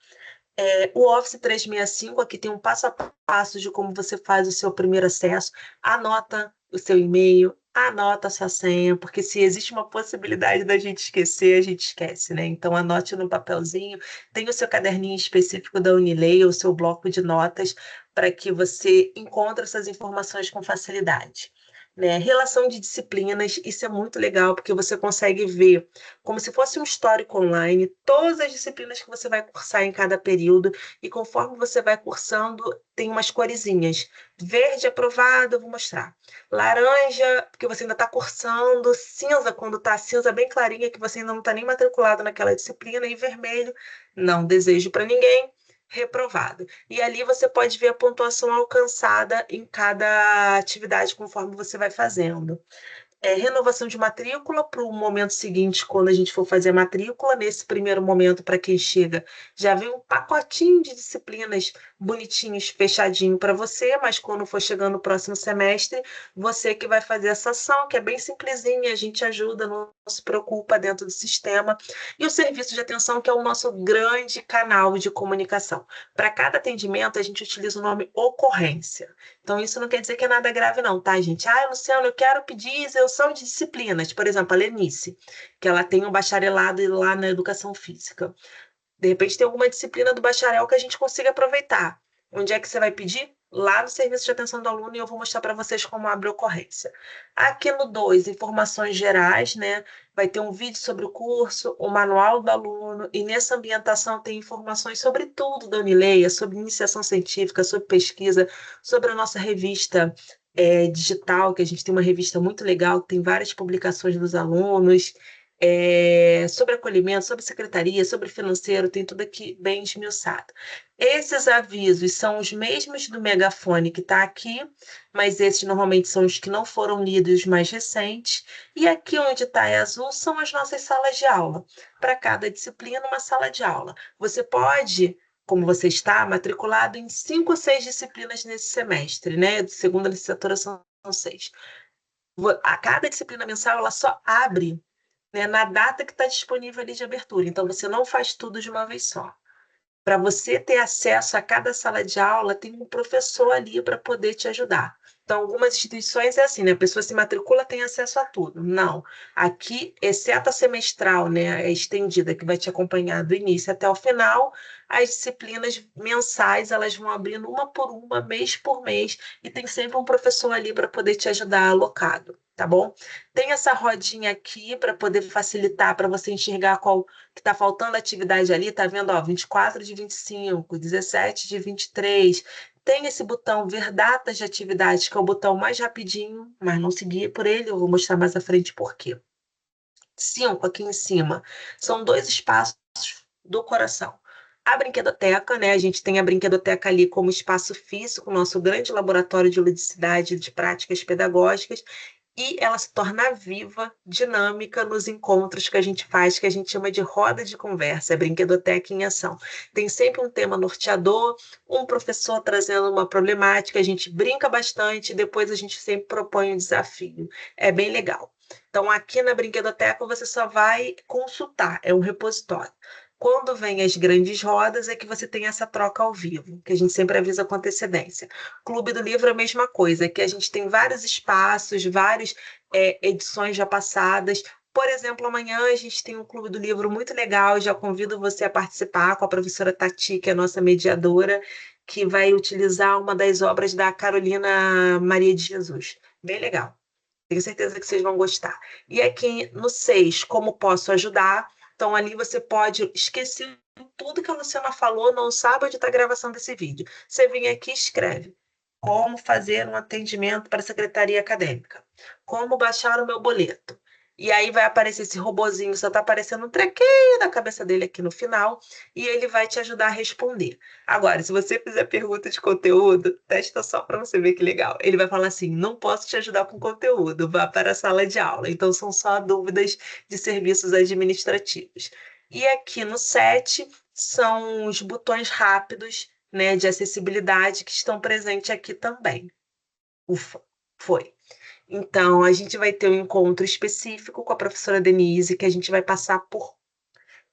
O Office 365, aqui tem um passo a passo de como você faz o seu primeiro acesso. Anota o seu e-mail, anota a sua senha, porque se existe uma possibilidade da gente esquecer, a gente esquece, né? Então anote no papelzinho, tem o seu caderninho específico da Unilei, o seu bloco de notas, para que você encontre essas informações com facilidade. Né? Relação de disciplinas, isso é muito legal, porque você consegue ver, como se fosse um histórico online, todas as disciplinas que você vai cursar em cada período, e conforme você vai cursando, tem umas coresinhas. Verde aprovado, eu vou mostrar. Laranja, porque você ainda está cursando. Cinza, quando está cinza bem clarinha, que você ainda não está nem matriculado naquela disciplina. E vermelho, não desejo para ninguém, reprovado. E ali você pode ver a pontuação alcançada em cada atividade conforme você vai fazendo. Renovação de matrícula para o momento seguinte, quando a gente for fazer a matrícula. Nesse primeiro momento, para quem chega, já vem um pacotinho de disciplinas bonitinhos, fechadinho para você, mas quando for chegando no próximo semestre, você que vai fazer essa ação, que é bem simplesinha, a gente ajuda, não se preocupa dentro do sistema. E o serviço de atenção, que é o nosso grande canal de comunicação. Para cada atendimento, a gente utiliza o nome ocorrência. Então, isso não quer dizer que é nada grave, não, tá, gente? Luciano, eu quero pedir isenção de disciplinas. Por exemplo, a Lenice, que ela tem um bacharelado lá na educação física. De repente, tem alguma disciplina do bacharel que a gente consiga aproveitar. Onde é que você vai pedir? Lá no serviço de atenção do aluno, e eu vou mostrar para vocês como abre a ocorrência. Aqui no 2, informações gerais, né? Vai ter um vídeo sobre o curso, o manual do aluno, e nessa ambientação tem informações sobre tudo da Unileia, sobre iniciação científica, sobre pesquisa, sobre a nossa revista digital, que a gente tem uma revista muito legal, que tem várias publicações dos alunos, sobre acolhimento, sobre secretaria, sobre financeiro, tem tudo aqui bem esmiuçado. Esses avisos são os mesmos do megafone que está aqui, mas esses normalmente são os que não foram lidos, os mais recentes. E aqui onde está em azul são as nossas salas de aula. Para cada disciplina, uma sala de aula. Você pode, como você está, matriculado em 5 ou 6 disciplinas nesse semestre, né? Segunda licenciatura são 6. A cada disciplina mensal, ela só abre, né, na data que está disponível ali de abertura. Então, você não faz tudo de uma vez só. Para você ter acesso a cada sala de aula, tem um professor ali para poder te ajudar. Então, algumas instituições é assim, né? A pessoa se matricula, tem acesso a tudo. Não. Aqui, exceto a semestral, né, estendida, que vai te acompanhar do início até o final, as disciplinas mensais, elas vão abrindo uma por uma, mês por mês, e tem sempre um professor ali para poder te ajudar alocado, tá bom? Tem essa rodinha aqui para poder facilitar, para você enxergar qual que está faltando atividade ali, tá vendo? 24 de 25, 17 de 23. Tem esse botão ver datas de atividades, que é o botão mais rapidinho, mas não segui por ele, eu vou mostrar mais à frente por quê. 5 aqui em cima, são 2 espaços do coração. A brinquedoteca, né? A gente tem a brinquedoteca ali como espaço físico, nosso grande laboratório de ludicidade, de práticas pedagógicas, e ela se torna viva, dinâmica nos encontros que a gente faz, que a gente chama de roda de conversa, brinquedoteca em ação. Tem sempre um tema norteador, um professor trazendo uma problemática, a gente brinca bastante, depois a gente sempre propõe um desafio. É bem legal. Então, aqui na brinquedoteca você só vai consultar, é um repositório. Quando vem as grandes rodas é que você tem essa troca ao vivo, que a gente sempre avisa com antecedência. Clube do Livro é a mesma coisa, que a gente tem vários espaços, várias edições já passadas. Por exemplo, amanhã a gente tem um Clube do Livro muito legal, já convido você a participar com a professora Tati, que é a nossa mediadora, que vai utilizar uma das obras da Carolina Maria de Jesus. Bem legal. Tenho certeza que vocês vão gostar. E aqui no 6, como posso ajudar? Então, ali você pode esquecer tudo que a Luciana falou, não sabe onde está a gravação desse vídeo. Você vem aqui e escreve: como fazer um atendimento para a secretaria acadêmica? Como baixar o meu boleto? E aí vai aparecer esse robozinho, só está aparecendo um trequinho da cabeça dele aqui no final, e ele vai te ajudar a responder. Agora, se você fizer pergunta de conteúdo, testa só para você ver que legal. Ele vai falar assim: não posso te ajudar com conteúdo, vá para a sala de aula. Então, são só dúvidas de serviços administrativos. E aqui no 7 são os botões rápidos, né, de acessibilidade que estão presentes aqui também. Ufa, foi. Então, a gente vai ter um encontro específico com a professora Denise, que a gente vai passar por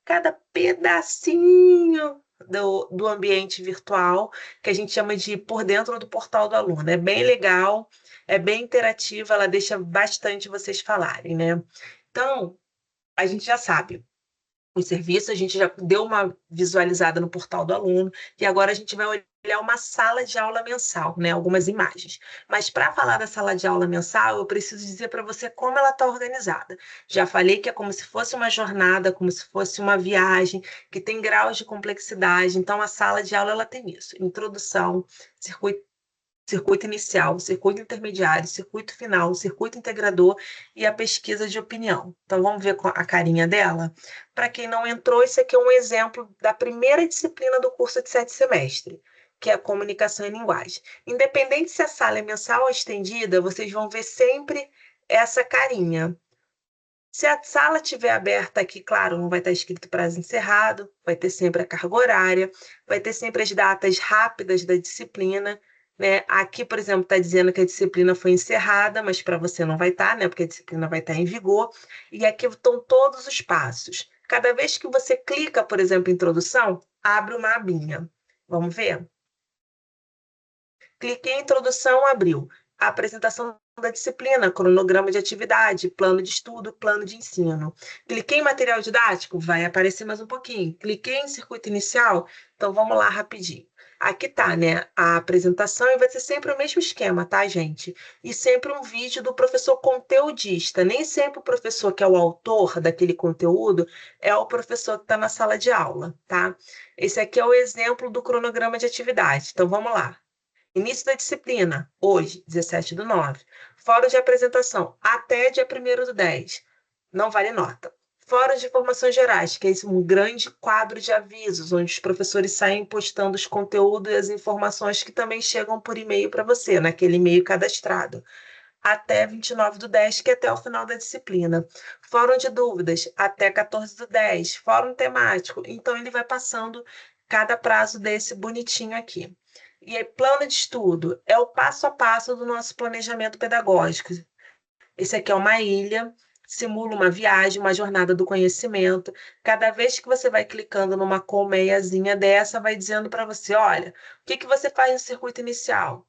cada pedacinho do ambiente virtual, que a gente chama de por dentro do portal do aluno. É bem legal, é bem interativa, ela deixa bastante vocês falarem, né? Então, a gente já sabe, os serviços, a gente já deu uma visualizada no portal do aluno, e agora a gente vai olhar uma sala de aula mensal, né? Algumas imagens. Mas para falar da sala de aula mensal, eu preciso dizer para você como ela está organizada. Já falei que é como se fosse uma jornada, como se fosse uma viagem, que tem graus de complexidade. Então, a sala de aula ela tem isso: introdução, circuito inicial, circuito intermediário, circuito final, circuito integrador e a pesquisa de opinião. Então, vamos ver a carinha dela? Para quem não entrou, esse aqui é um exemplo da primeira disciplina do curso de 7 semestres, que é a comunicação em linguagem. Independente se a sala é mensal ou estendida, vocês vão ver sempre essa carinha. Se a sala estiver aberta aqui, claro, não vai estar escrito prazo encerrado, vai ter sempre a carga horária, vai ter sempre as datas rápidas da disciplina, né? Aqui, por exemplo, está dizendo que a disciplina foi encerrada, mas para você não vai estar, né? Porque a disciplina vai estar em vigor. E aqui estão todos os passos. Cada vez que você clica, por exemplo, em introdução, abre uma abinha. Vamos ver? Cliquei em introdução, abriu. A apresentação da disciplina, cronograma de atividade, plano de estudo, plano de ensino. Cliquei em material didático, vai aparecer mais um pouquinho. Cliquei em circuito inicial, então vamos lá rapidinho. Aqui tá, né, a apresentação e vai ser sempre o mesmo esquema, tá, gente? E sempre um vídeo do professor conteudista. Nem sempre o professor que é o autor daquele conteúdo é o professor que está na sala de aula, tá? Esse aqui é o exemplo do cronograma de atividade. Então vamos lá. Início da disciplina, hoje, 17/9. Fórum de apresentação, até dia 1º/10. Não vale nota. Fórum de informações gerais, que é um grande quadro de avisos, onde os professores saem postando os conteúdos e as informações que também chegam por e-mail para você, naquele e-mail cadastrado. Até 29/10, que é até o final da disciplina. Fórum de dúvidas, até 14/10. Fórum temático, então ele vai passando cada prazo desse bonitinho aqui. E aí, plano de estudo é o passo a passo do nosso planejamento pedagógico. Esse aqui é uma ilha, simula uma viagem, uma jornada do conhecimento. Cada vez que você vai clicando numa colmeiazinha dessa, vai dizendo para você, olha, o que você faz no circuito inicial?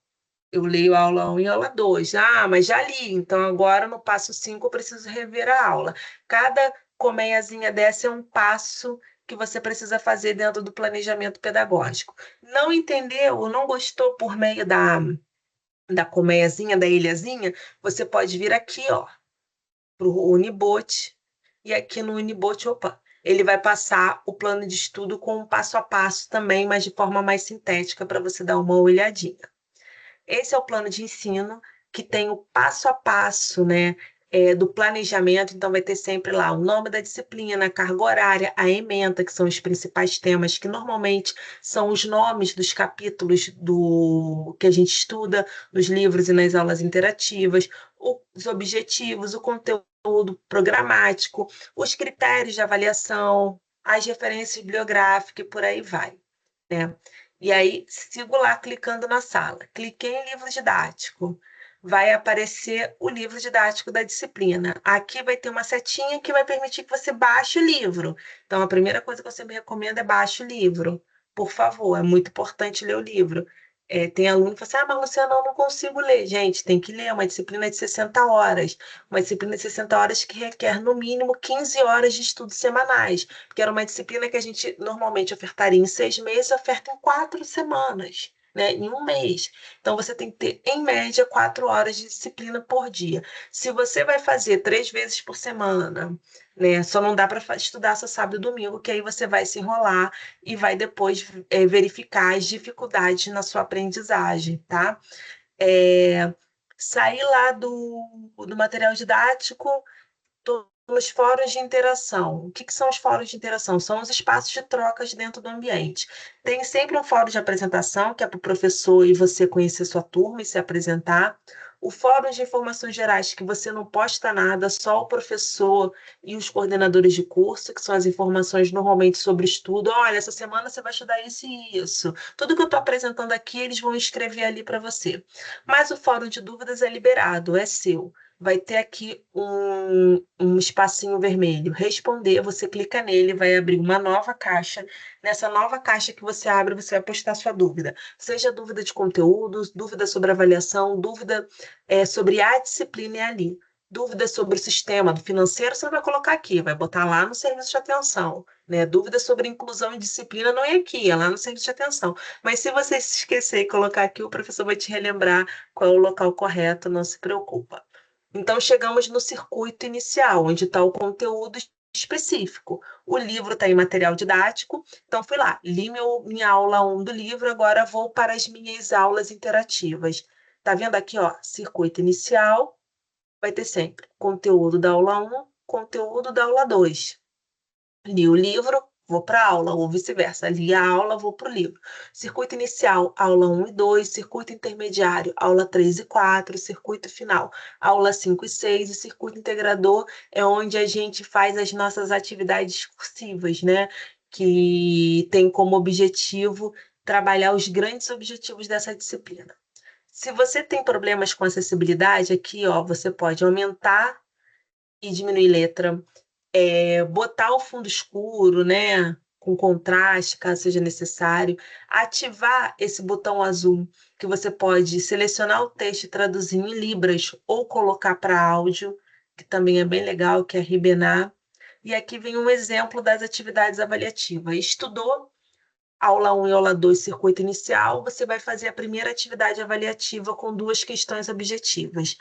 Eu leio a aula 1 e a aula 2. Ah, mas já li, então agora no passo 5 eu preciso rever a aula. Cada colmeiazinha dessa é um passo que você precisa fazer dentro do planejamento pedagógico. Não entendeu ou não gostou por meio da colmeiazinha, da ilhazinha, você pode vir aqui, ó, para o Unibot, e aqui no Unibot, opa, ele vai passar o plano de estudo com um passo a passo também, mas de forma mais sintética, para você dar uma olhadinha. Esse é o plano de ensino, que tem o passo a passo, né, do planejamento. Então, vai ter sempre lá o nome da disciplina, a carga horária, a ementa, que são os principais temas, que normalmente são os nomes dos capítulos do que a gente estuda nos livros e nas aulas interativas, os objetivos, o conteúdo programático, os critérios de avaliação, as referências bibliográficas e por aí vai, né? E aí, sigo lá clicando na sala. Cliquei em livro didático. Vai aparecer o livro didático da disciplina. Aqui vai ter uma setinha que vai permitir que você baixe o livro. Então, a primeira coisa que eu sempre recomendo é baixe o livro. Por favor, é muito importante ler o livro. Tem aluno que fala assim, mas Luciana, eu não consigo ler. Gente, tem que ler, é uma disciplina de 60 horas. Uma disciplina de 60 horas que requer, no mínimo, 15 horas de estudos semanais. Porque era uma disciplina que a gente normalmente ofertaria em 6 meses, oferta em 4 semanas, né? Em um mês. Então, você tem que ter, em média, 4 horas de disciplina por dia. Se você vai fazer 3 vezes por semana, né? Só não dá para estudar só sábado e domingo, que aí você vai se enrolar e vai depois verificar as dificuldades na sua aprendizagem, tá? Sair lá do material didático, nos fóruns de interação. O que são os fóruns de interação? São os espaços de trocas dentro do ambiente. Tem sempre um fórum de apresentação, que é para o professor e você conhecer sua turma e se apresentar. O fórum de informações gerais, que você não posta nada, só o professor e os coordenadores de curso, que são as informações normalmente sobre estudo. Olha, essa semana você vai estudar isso e isso. Tudo que eu estou apresentando aqui, eles vão escrever ali para você. Mas o fórum de dúvidas é liberado, é seu. Vai ter aqui um espacinho vermelho, responder, você clica nele, vai abrir uma nova caixa. Nessa nova caixa que você abre, você vai postar sua dúvida. Seja dúvida de conteúdos, dúvida sobre avaliação, dúvida sobre a disciplina, é ali. Dúvidas sobre o sistema do financeiro, você não vai colocar aqui, vai botar lá no serviço de atenção, né? Dúvidas sobre inclusão e disciplina não é aqui, é lá no serviço de atenção. Mas se você se esquecer e colocar aqui, o professor vai te relembrar qual é o local correto, não se preocupa. Então, chegamos no circuito inicial, onde está o conteúdo específico. O livro está em material didático, então fui lá, li minha aula 1 do livro, agora vou para as minhas aulas interativas. Tá vendo aqui, ó, circuito inicial, vai ter sempre conteúdo da aula 1, conteúdo da aula 2. Li o livro, vou para a aula, ou vice-versa. Li a aula, vou para o livro. Circuito inicial, aula 1 e 2. Circuito intermediário, aula 3 e 4. Circuito final, aula 5 e 6. E circuito integrador é onde a gente faz as nossas atividades discursivas, né? Que tem como objetivo trabalhar os grandes objetivos dessa disciplina. Se você tem problemas com acessibilidade, aqui, ó, você pode aumentar e diminuir letra, botar o fundo escuro, né, com contraste, caso seja necessário, ativar esse botão azul, que você pode selecionar o texto e traduzir em libras ou colocar para áudio, que também é bem legal, que é ribenar. E aqui vem um exemplo das atividades avaliativas. Estudou aula 1 e aula 2, circuito inicial, você vai fazer a primeira atividade avaliativa com 2 questões objetivas.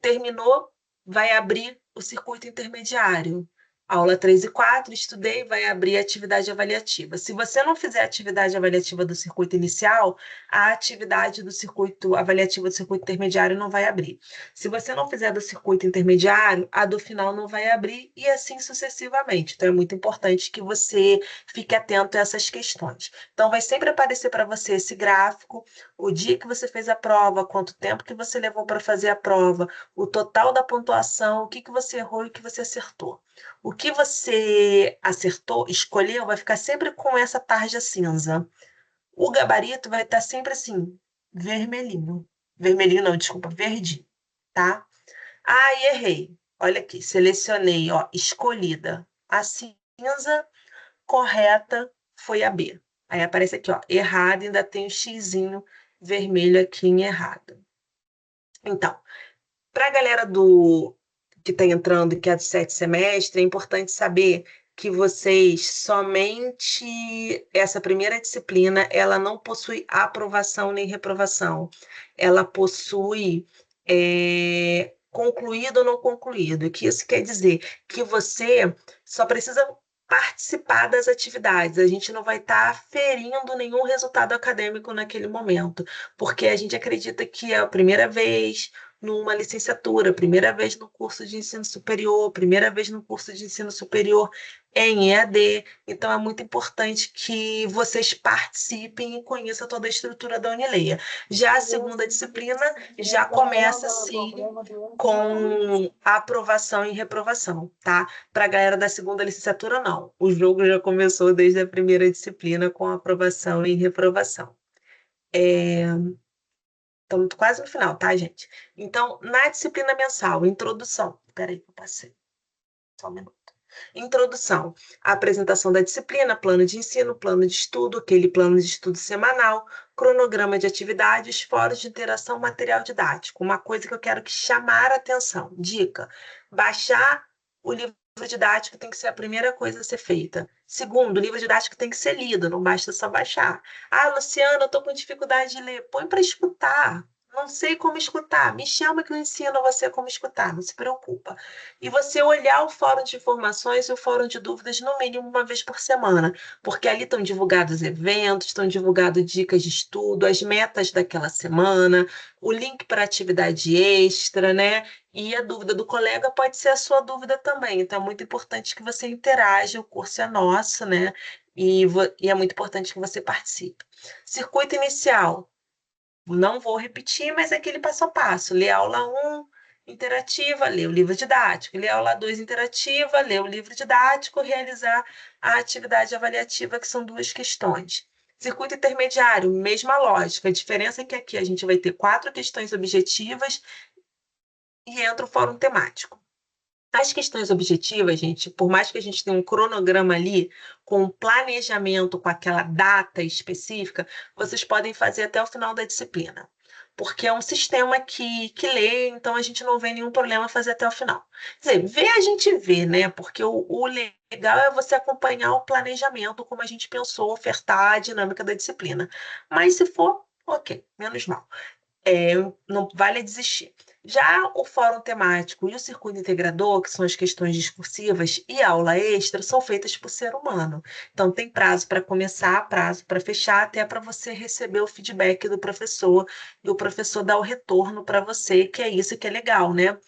Terminou, vai abrir o circuito intermediário. Aula 3 e 4, estudei, vai abrir a atividade avaliativa. Se você não fizer a atividade avaliativa do circuito inicial, a atividade do circuito avaliativa do circuito intermediário não vai abrir. Se você não fizer do circuito intermediário, a do final não vai abrir e assim sucessivamente. Então, é muito importante que você fique atento a essas questões. Então, vai sempre aparecer para você esse gráfico, o dia que você fez a prova, quanto tempo que você levou para fazer a prova, o total da pontuação, o que você errou e o que você acertou. O que você acertou, escolheu, vai ficar sempre com essa tarja cinza. O gabarito vai estar sempre assim, vermelhinho. Vermelhinho não, desculpa, verde, tá? Ah, e errei. Olha aqui, selecionei, ó, escolhida. A cinza correta foi a B. Aí aparece aqui, ó, errado, ainda tem o xizinho vermelho aqui em errado. Então, para a galera que está entrando, que é do 7º semestre, é importante saber que vocês, somente essa primeira disciplina, ela não possui aprovação nem reprovação. Ela possui concluído ou não concluído. O que isso quer dizer? Que você só precisa participar das atividades. A gente não vai estar aferindo nenhum resultado acadêmico naquele momento, porque a gente acredita que é a primeira vez numa licenciatura, primeira vez no curso de ensino superior, primeira vez no curso de ensino superior em EAD. Então, é muito importante que vocês participem e conheçam toda a estrutura da Unileia. Já a segunda disciplina já começa, sim, com aprovação e reprovação, tá? Para a galera da segunda licenciatura, não. O jogo já começou desde a primeira disciplina com aprovação e reprovação. Estamos quase no final, tá, gente? Então, na disciplina mensal, introdução. Peraí, que eu passei. Só um minuto. Introdução. A apresentação da disciplina, plano de ensino, plano de estudo, aquele plano de estudo semanal, cronograma de atividades, fóruns de interação, material didático. Uma coisa que eu quero que chamar a atenção. Dica: baixar o livro didático tem que ser a primeira coisa a ser feita. Segundo, o livro didático tem que ser lido, não basta só baixar. Ah, Luciana, eu estou com dificuldade de ler. Põe para escutar. Não sei como escutar. Me chama que eu ensino você como escutar, não se preocupa. E você olhar o fórum de informações e o fórum de dúvidas no mínimo uma vez por semana, porque ali estão divulgados eventos, estão divulgadas dicas de estudo, as metas daquela semana, o link para atividade extra, né? E a dúvida do colega pode ser a sua dúvida também. Então, é muito importante que você interaja, o curso é nosso, né? E é muito importante que você participe. Circuito inicial. Não vou repetir, mas é aquele passo a passo. Ler a aula 1, interativa, ler o livro didático. Ler a aula 2, interativa, ler o livro didático, realizar a atividade avaliativa, que são 2 questões. Circuito intermediário, mesma lógica. A diferença é que aqui a gente vai ter 4 questões objetivas e entra o fórum temático. As questões objetivas, gente, por mais que a gente tenha um cronograma ali, com um planejamento, com aquela data específica, vocês podem fazer até o final da disciplina. porque é um sistema que lê, então a gente não vê nenhum problema fazer até o final. Quer dizer, ver a gente vê, né? Porque o legal é você acompanhar o planejamento, como a gente pensou, ofertar a dinâmica da disciplina. Mas se for, ok, menos mal. Não vale desistir. Já o fórum temático e o circuito integrador, que são as questões discursivas, e a aula extra, são feitas por ser humano. Então, tem prazo para começar, prazo para fechar, até para você receber o feedback do professor e o professor dar o retorno para você, que é isso que é legal, né?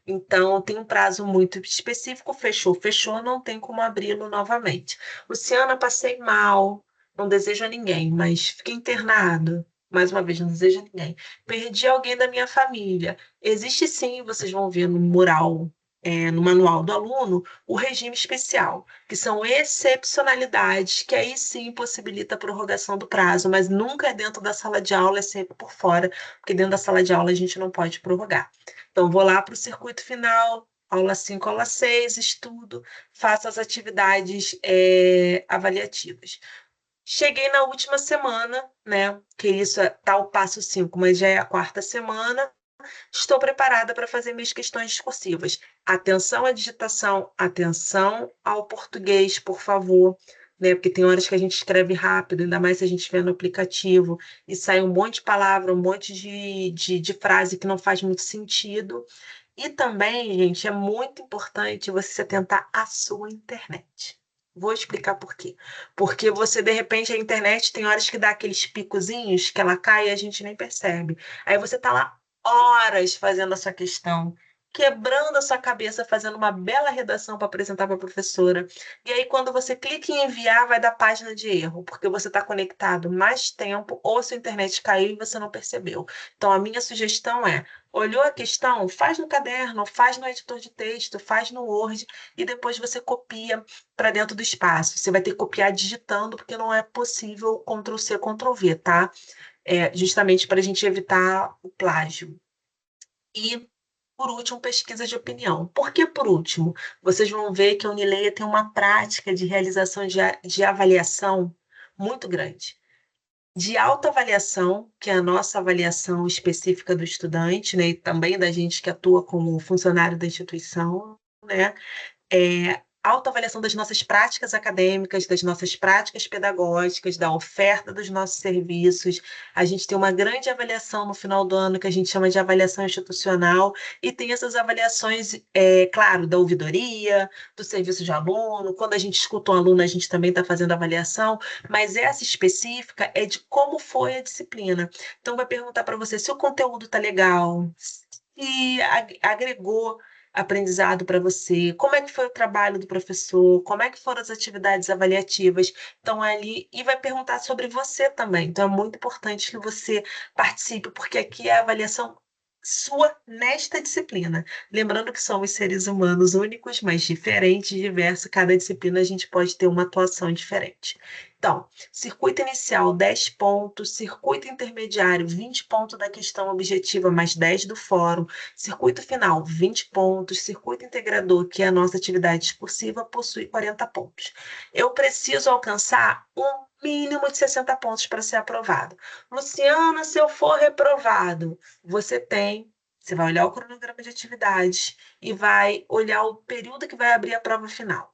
Então, tem um prazo muito específico, fechou, fechou, não tem como abri-lo novamente. Luciana, passei mal, não desejo a ninguém, mas fiquei internado. Mais uma vez, não desejo a ninguém. Perdi alguém da minha família. Existe sim, vocês vão ver no mural, no manual do aluno, o regime especial, que são excepcionalidades, que aí sim possibilita a prorrogação do prazo, mas nunca é dentro da sala de aula, é sempre por fora, porque dentro da sala de aula a gente não pode prorrogar. Então, vou lá para o circuito final, aula 5, aula 6, estudo, faço as atividades avaliativas. Cheguei na última semana, né? Que isso tá o passo 5, mas já é a quarta semana. Estou preparada para fazer minhas questões discursivas. Atenção à digitação, atenção ao português, por favor. Né? Porque tem horas que a gente escreve rápido, ainda mais se a gente estiver no aplicativo, e sai um monte de palavra, um monte de frase que não faz muito sentido. E também, gente, é muito importante você se atentar à sua internet. Vou explicar por quê. Porque você, de repente, a internet tem horas que dá aqueles picozinhos que ela cai e a gente nem percebe. Aí você tá lá horas fazendo a sua questão, quebrando a sua cabeça, fazendo uma bela redação para apresentar para a professora. E aí, quando você clica em enviar, vai dar página de erro, porque você está conectado mais tempo ou sua internet caiu e você não percebeu. Então, a minha sugestão é: olhou a questão, faz no caderno, faz no editor de texto, faz no Word e depois você copia para dentro do espaço. Você vai ter que copiar digitando, porque não é possível Ctrl+C, Ctrl+V, tá? Justamente para a gente evitar o plágio. E, por último, pesquisa de opinião. Por que por último? Vocês vão ver que a Unileia tem uma prática de realização de avaliação muito grande. De autoavaliação, que é a nossa avaliação específica do estudante, né, e também da gente que atua como funcionário da instituição, né, autoavaliação das nossas práticas acadêmicas, das nossas práticas pedagógicas, da oferta dos nossos serviços. A gente tem uma grande avaliação no final do ano, que a gente chama de avaliação institucional, e tem essas avaliações, claro, da ouvidoria, do serviço de aluno. Quando a gente escuta um aluno, a gente também está fazendo avaliação, mas essa específica é de como foi a disciplina. Então, vai perguntar para você se o conteúdo está legal, se agregou aprendizado para você, como é que foi o trabalho do professor, como é que foram as atividades avaliativas. Então, ali, e vai perguntar sobre você também. Então, é muito importante que você participe, porque aqui é a avaliação sua nesta disciplina. Lembrando que somos seres humanos únicos, mas diferentes, diversos, cada disciplina a gente pode ter uma atuação diferente. Então, circuito inicial, 10 pontos, circuito intermediário, 20 pontos da questão objetiva, mais 10 do fórum, circuito final, 20 pontos, circuito integrador, que é a nossa atividade discursiva, possui 40 pontos. Eu preciso alcançar um mínimo de 60 pontos para ser aprovado. Luciana, se eu for reprovado, você vai olhar o cronograma de atividades e vai olhar o período que vai abrir a prova final.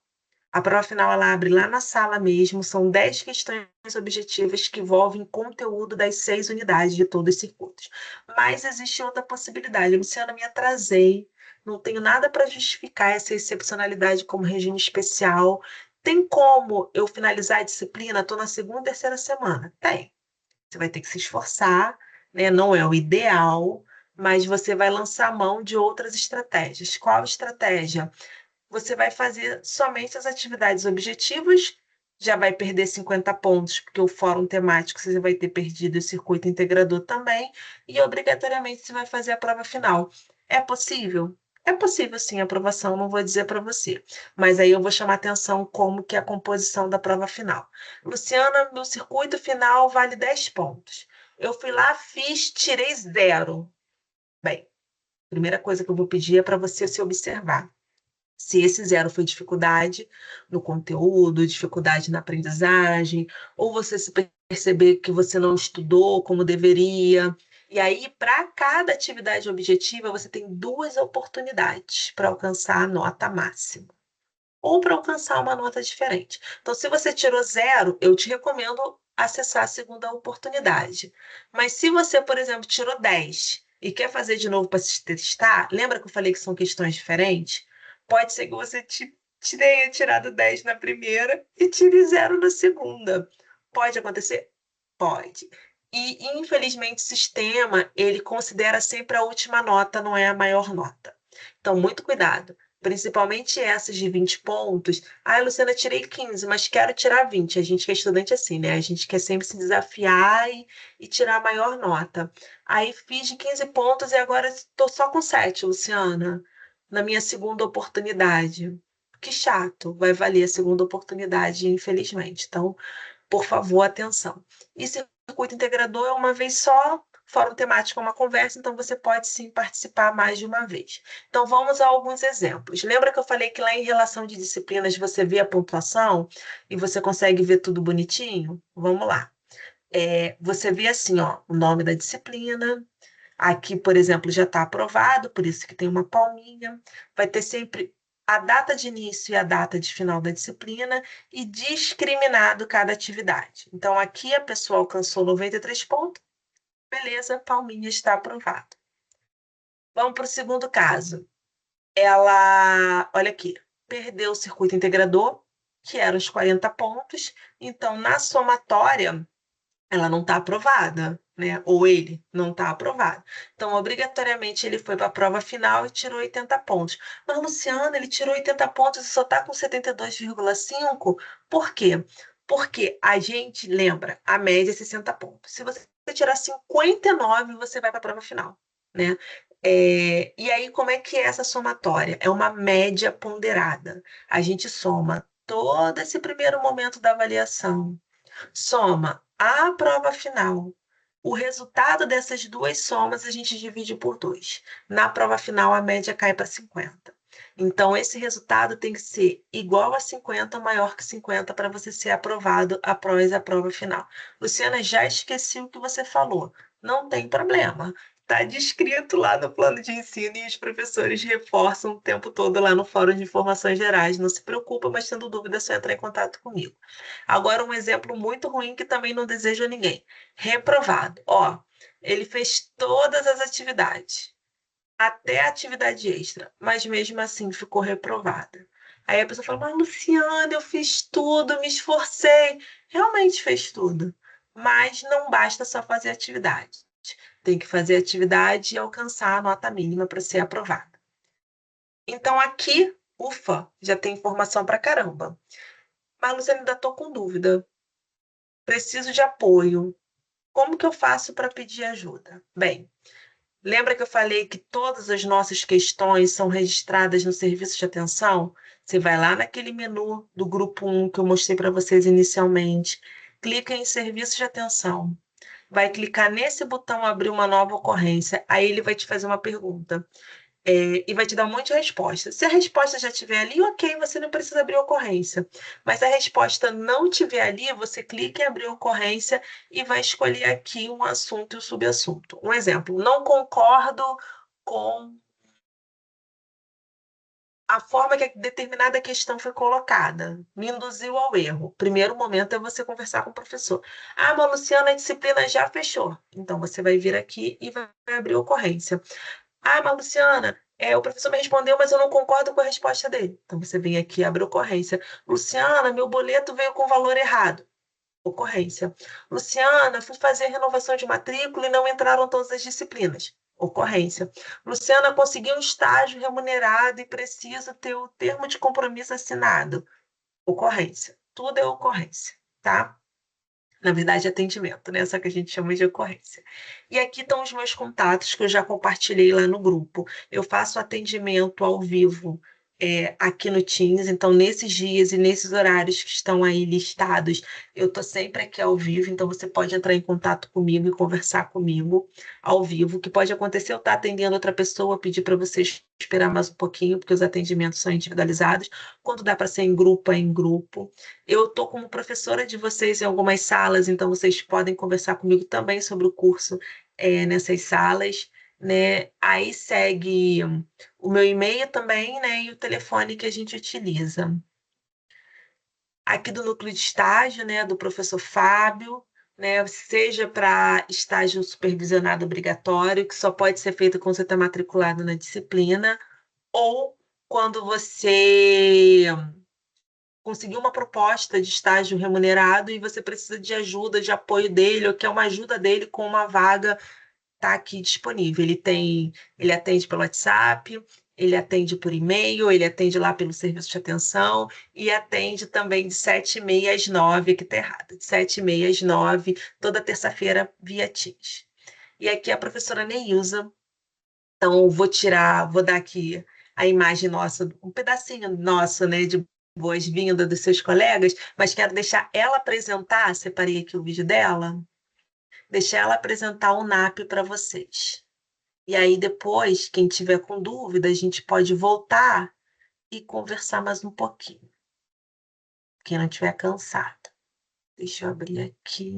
A prova final ela abre lá na sala mesmo, são 10 questões objetivas que envolvem conteúdo das 6 unidades de todos os circuitos. Mas existe outra possibilidade. Luciana, me atrasei, não tenho nada para justificar essa excepcionalidade como regime especial. Tem como eu finalizar a disciplina? Estou na segunda e terceira semana. Tem. Você vai ter que se esforçar, né? Não é o ideal, mas você vai lançar a mão de outras estratégias. Qual estratégia? Você vai fazer somente as atividades objetivas, já vai perder 50 pontos, porque o fórum temático você vai ter perdido, o circuito integrador também, e obrigatoriamente você vai fazer a prova final. É possível? É possível sim, a aprovação, não vou dizer para você, mas aí eu vou chamar atenção como que é a composição da prova final. Luciana, meu circuito final vale 10 pontos. Eu fui lá, fiz, tirei 0. Bem, a primeira coisa que eu vou pedir é para você se observar. Se esse 0 foi dificuldade no conteúdo, dificuldade na aprendizagem, ou você se perceber que você não estudou como deveria, E aí, para cada atividade objetiva, você tem 2 oportunidades para alcançar a nota máxima ou para alcançar uma nota diferente. Então, se você tirou 0, eu te recomendo acessar a segunda oportunidade. Mas se você, por exemplo, tirou 10 e quer fazer de novo para se testar, lembra que eu falei que são questões diferentes? Pode ser que você tenha tirado 10 na primeira e tire 0 na segunda. Pode acontecer? Pode. E, infelizmente, o sistema, ele considera sempre a última nota, não é a maior nota. Então, muito cuidado. Principalmente essas de 20 pontos. Ah, Luciana, tirei 15, mas quero tirar 20. A gente que é estudante assim, né? A gente quer sempre se desafiar e tirar a maior nota. Aí fiz de 15 pontos e agora estou só com 7, Luciana, na minha segunda oportunidade. Que chato, vai valer a segunda oportunidade, infelizmente. Então, por favor, atenção. E circuito integrador é uma vez só, fórum temático é uma conversa, então você pode sim participar mais de uma vez. Então vamos a alguns exemplos. Lembra que eu falei que lá em relação de disciplinas você vê a pontuação e você consegue ver tudo bonitinho? Vamos lá. Você vê assim, ó, o nome da disciplina. Aqui, por exemplo, já está aprovado, por isso que tem uma palminha. Vai ter sempre a data de início e a data de final da disciplina e discriminado cada atividade. Então, aqui a pessoa alcançou 93 pontos, beleza, palminha, está aprovado. Vamos para o segundo caso. Ela, olha aqui, perdeu o circuito integrador, que era os 40 pontos, então, na somatória, ela não está aprovada, né? Ou ele não está aprovado. Então, obrigatoriamente, ele foi para a prova final e tirou 80 pontos. Mas, Luciana, ele tirou 80 pontos e só está com 72,5. Por quê? Porque a gente lembra, a média é 60 pontos. Se você tirar 59, você vai para a prova final, né? E aí, como é que é essa somatória? É uma média ponderada. A gente soma todo esse primeiro momento da avaliação, soma a prova final. O resultado dessas 2 somas a gente divide por 2. Na prova final, a média cai para 50. Então, esse resultado tem que ser igual a 50 ou maior que 50 para você ser aprovado após a prova final. Luciana, já esqueci o que você falou. Não tem problema. Está descrito lá no plano de ensino e os professores reforçam o tempo todo lá no Fórum de Informações Gerais. Não se preocupa, mas tendo dúvida é só entrar em contato comigo. Agora, um exemplo muito ruim que também não desejo a ninguém. Reprovado. Ó, ele fez todas as atividades, até a atividade extra, mas mesmo assim ficou reprovada. Aí a pessoa fala, mas Luciana, eu fiz tudo, me esforcei. Realmente fez tudo, mas não basta só fazer atividade. Tem que fazer atividade e alcançar a nota mínima para ser aprovada. Então aqui, ufa, já tem informação para caramba. Mas, Luciana, ainda estou com dúvida. Preciso de apoio. Como que eu faço para pedir ajuda? Bem, lembra que eu falei que todas as nossas questões são registradas no serviço de atenção? Você vai lá naquele menu do grupo 1 que eu mostrei para vocês inicialmente, clica em serviço de atenção, vai clicar nesse botão abrir uma nova ocorrência, aí ele vai te fazer uma pergunta. E vai te dar um monte de resposta. Se a resposta já estiver ali, ok, você não precisa abrir ocorrência. Mas se a resposta não estiver ali, você clica em abrir ocorrência e vai escolher aqui um assunto e o subassunto. Um exemplo, não concordo com a forma que determinada questão foi colocada, me induziu ao erro. Primeiro momento é você conversar com o professor. Ah, mas Luciana, a disciplina já fechou. Então, você vai vir aqui e vai abrir ocorrência. Ah, mas Luciana, o professor me respondeu, mas eu não concordo com a resposta dele. Então você vem aqui e abre ocorrência. Luciana, meu boleto veio com valor errado. Ocorrência. Luciana, fui fazer a renovação de matrícula e não entraram todas as disciplinas. Ocorrência. Luciana, consegui um estágio remunerado e preciso ter o termo de compromisso assinado. Ocorrência. Tudo é ocorrência, tá? Na verdade, atendimento, né? Só que a gente chama de ocorrência. E aqui estão os meus contatos que eu já compartilhei lá no grupo. Eu faço atendimento ao vivo aqui no Teams. Então, nesses dias e nesses horários que estão aí listados, eu estou sempre aqui ao vivo. Então, você pode entrar em contato comigo e conversar comigo ao vivo. O que pode acontecer, eu estar atendendo outra pessoa, pedir para vocês esperar mais um pouquinho, porque os atendimentos são individualizados. Quando dá para ser em grupo, é em grupo. Eu estou como professora de vocês em algumas salas, então vocês podem conversar comigo também sobre o curso nessas salas, né? Aí segue o meu e-mail também, né? E o telefone que a gente utiliza. Aqui do núcleo de estágio, né? Do professor Fábio, né? Seja para estágio supervisionado obrigatório, que só pode ser feito quando você está matriculado na disciplina, ou quando você conseguir uma proposta de estágio remunerado e você precisa de ajuda, de apoio dele, ou quer uma ajuda dele com uma vaga, está aqui disponível. Ele atende pelo WhatsApp, ele atende por e-mail, ele atende lá pelo serviço de atenção e atende também de 7h30 às 9h, que está errado, de 7h30 às 9h, toda terça-feira via Teams. E aqui a professora Neilza. Então, vou dar aqui a imagem nossa, um pedacinho nosso, né, de boas-vindas dos seus colegas, mas quero deixar ela apresentar, separei aqui o vídeo dela, deixar ela apresentar o NAP para vocês. E aí depois, quem tiver com dúvida, a gente pode voltar e conversar mais um pouquinho. Quem não tiver cansado. Deixa eu abrir aqui.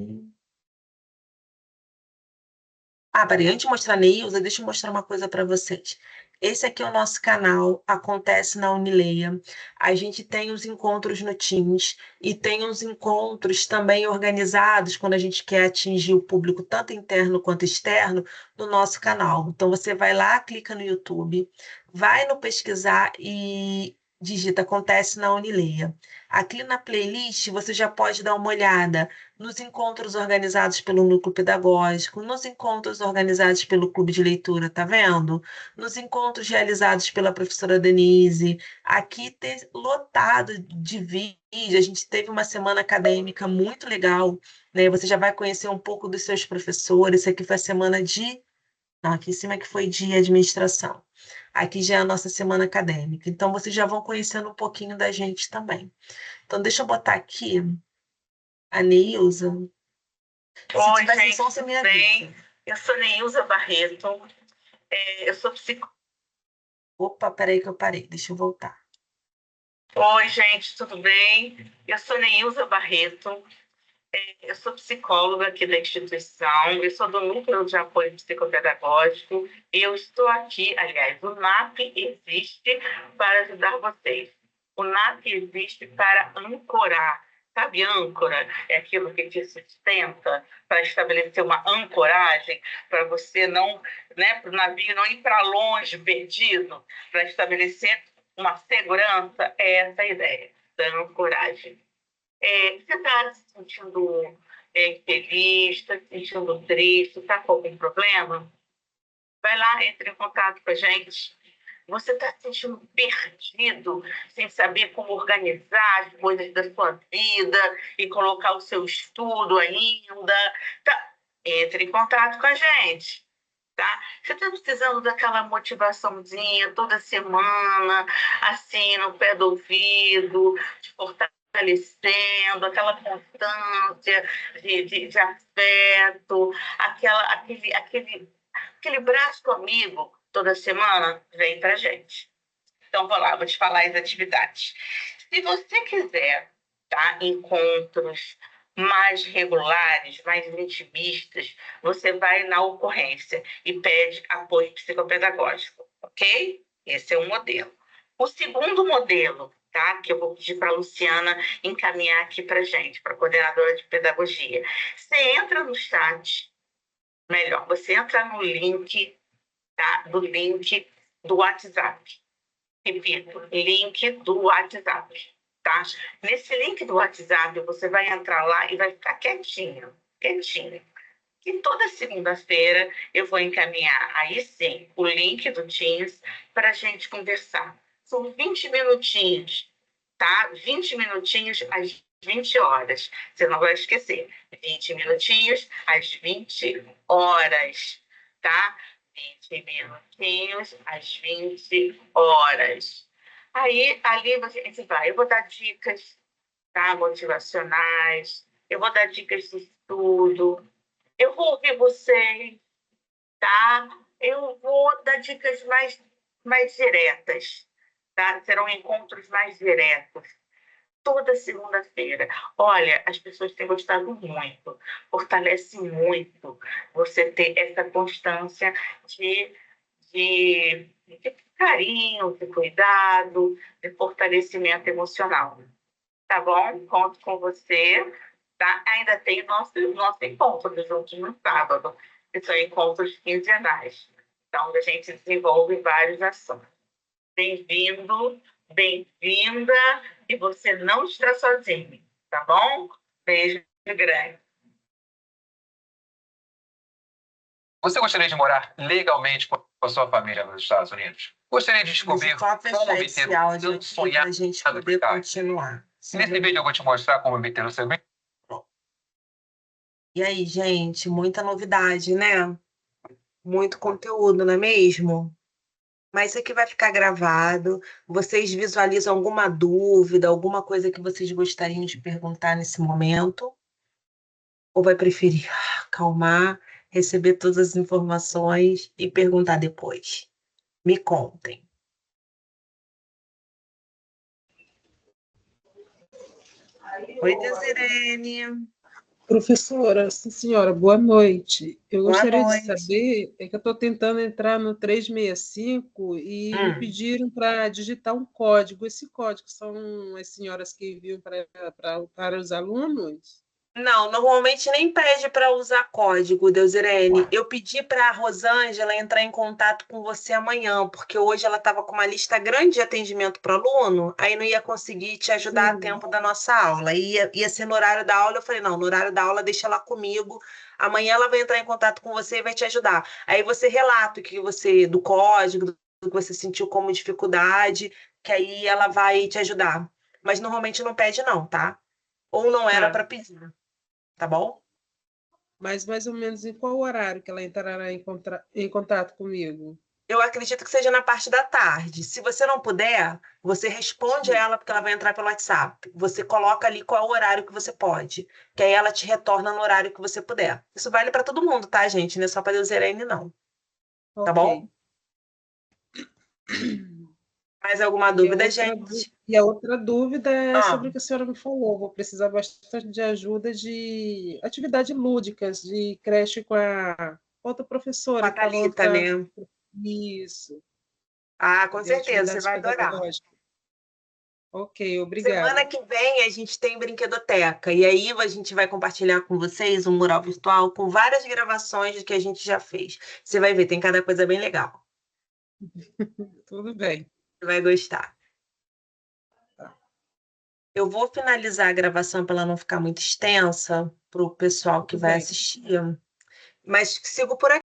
Peraí, antes de mostrar a Neilza, deixa eu mostrar uma coisa para vocês. Esse aqui é o nosso canal, acontece na Unileia. A gente tem os encontros no Teams e tem os encontros também organizados quando a gente quer atingir o público, tanto interno quanto externo, no nosso canal. Então, você vai lá, clica no YouTube, vai no pesquisar e digita Acontece na Unileia. Aqui na playlist, você já pode dar uma olhada nos encontros organizados pelo Núcleo Pedagógico, nos encontros organizados pelo Clube de Leitura, tá vendo? Nos encontros realizados pela professora Denise, aqui tem lotado de vídeo, a gente teve uma semana acadêmica muito legal, né? Você já vai conhecer um pouco dos seus professores, isso aqui foi a semana de... Não, aqui em cima que foi de administração. Aqui já é a nossa semana acadêmica, então vocês já vão conhecendo um pouquinho da gente também. Então, deixa eu botar aqui a Neilza. Oi, gente, tudo bem? Eu sou Neilza Barreto, eu sou psicóloga. Opa, peraí que eu parei, deixa eu voltar. Oi, gente, tudo bem? Eu sou Neilza Barreto, eu sou psicóloga aqui da instituição, eu sou do Núcleo de Apoio Psicopedagógico e eu estou aqui, aliás, o NAP existe para ajudar vocês. O NAP existe para ancorar. Sabe, âncora é aquilo que te sustenta para estabelecer uma ancoragem, para você não, né, para o navio não ir para longe, perdido, para estabelecer uma segurança, é essa a ideia da ancoragem. Você está se sentindo infeliz, está se sentindo triste, está com algum problema? Vai lá, entre em contato com a gente. Você está se sentindo perdido, sem saber como organizar as coisas da sua vida e colocar o seu estudo ainda. Tá? Entre em contato com a gente. Tá? Você está precisando daquela motivaçãozinha toda semana, assim, no pé do ouvido, te fortalecendo, aquela constância de afeto, aquele braço amigo toda semana, vem pra gente. Então, vou lá, vou te falar as atividades. Se você quiser, tá, encontros mais regulares, mais intimistas, você vai na ocorrência e pede apoio psicopedagógico, ok? Esse é um modelo. O segundo modelo, tá, que eu vou pedir para a Luciana encaminhar aqui para gente, para a coordenadora de pedagogia. Você entra no chat, melhor, você entra no link, tá, do link do WhatsApp. Repito, link do WhatsApp, tá? Nesse link do WhatsApp, você vai entrar lá e vai ficar quietinho. E toda segunda-feira eu vou encaminhar, aí sim, o link do Teams para a gente conversar. São 20 minutinhos, tá? 20 minutinhos às 20 horas. Você não vai esquecer. 20 minutinhos às 20 horas, tá? 20 minutinhos às 20 horas. Aí, ali a gente vai. Eu vou dar dicas, tá, motivacionais, eu vou dar dicas de estudo, eu vou ouvir vocês, tá? Eu vou dar dicas mais diretas, tá? Serão encontros mais diretos. Toda segunda-feira. Olha, as pessoas têm gostado muito, fortalece muito você ter essa constância de carinho, de cuidado, de fortalecimento emocional. Tá bom? Conto com você. Tá? Ainda tem nosso encontro dos últimos sábados, que são encontros quinzenais. Então, a gente desenvolve vários assuntos. Bem-vindo, bem-vinda, e você não está sozinho, tá bom? Beijo grande. Você gostaria de morar legalmente com a sua família nos Estados Unidos? Gostaria de descobrir como obter o seu sonhado para a gente poder continuar. Nesse vídeo eu vou te mostrar como obter o seu... E aí, gente, muita novidade, né? Muito conteúdo, não é mesmo? Mas isso aqui vai ficar gravado. Vocês visualizam alguma dúvida, alguma coisa que vocês gostariam de perguntar nesse momento? Ou vai preferir acalmar, receber todas as informações e perguntar depois? Me contem. Oi, Desirene. Professora, sim, senhora, boa noite. Eu Boa gostaria noite. de saber, é que eu estou tentando entrar no 365 e me pediram para digitar um código. Esse código são as senhoras que enviam para os alunos? Não, normalmente nem pede para usar código, Deusirene. Eu pedi para a Rosângela entrar em contato com você amanhã, porque hoje ela estava com uma lista grande de atendimento para aluno, aí não ia conseguir te ajudar a tempo da nossa aula. Ia ser no horário da aula, eu falei, não, no horário da aula deixa ela comigo. Amanhã ela vai entrar em contato com você e vai te ajudar. Aí você relata o que você, do código, do que você sentiu como dificuldade, que aí ela vai te ajudar. Mas normalmente não pede, não, tá? Ou não era para pedir. Tá bom? Mas mais ou menos em qual horário que ela entrará em contato comigo? Eu acredito que seja na parte da tarde. Se você não puder, você responde a ela, porque ela vai entrar pelo WhatsApp. Você coloca ali qual é o horário que você pode, que aí ela te retorna no horário que você puder. Isso vale para todo mundo, tá, gente? Não é só para Deusirene, não. Tá bom? Mais alguma dúvida, gente? E a outra dúvida é sobre o que a senhora me falou. Vou precisar bastante de ajuda de atividades lúdicas, de creche com a outra professora. Com a Thalita, né? Isso. Ah, com certeza, você vai adorar. Ok, obrigada. Semana que vem a gente tem brinquedoteca, e aí a gente vai compartilhar com vocês um mural virtual com várias gravações que a gente já fez. Você vai ver, tem cada coisa bem legal. Tudo bem. Você vai gostar. Eu vou finalizar a gravação para ela não ficar muito extensa para o pessoal que vai assistir. Mas sigo por aqui.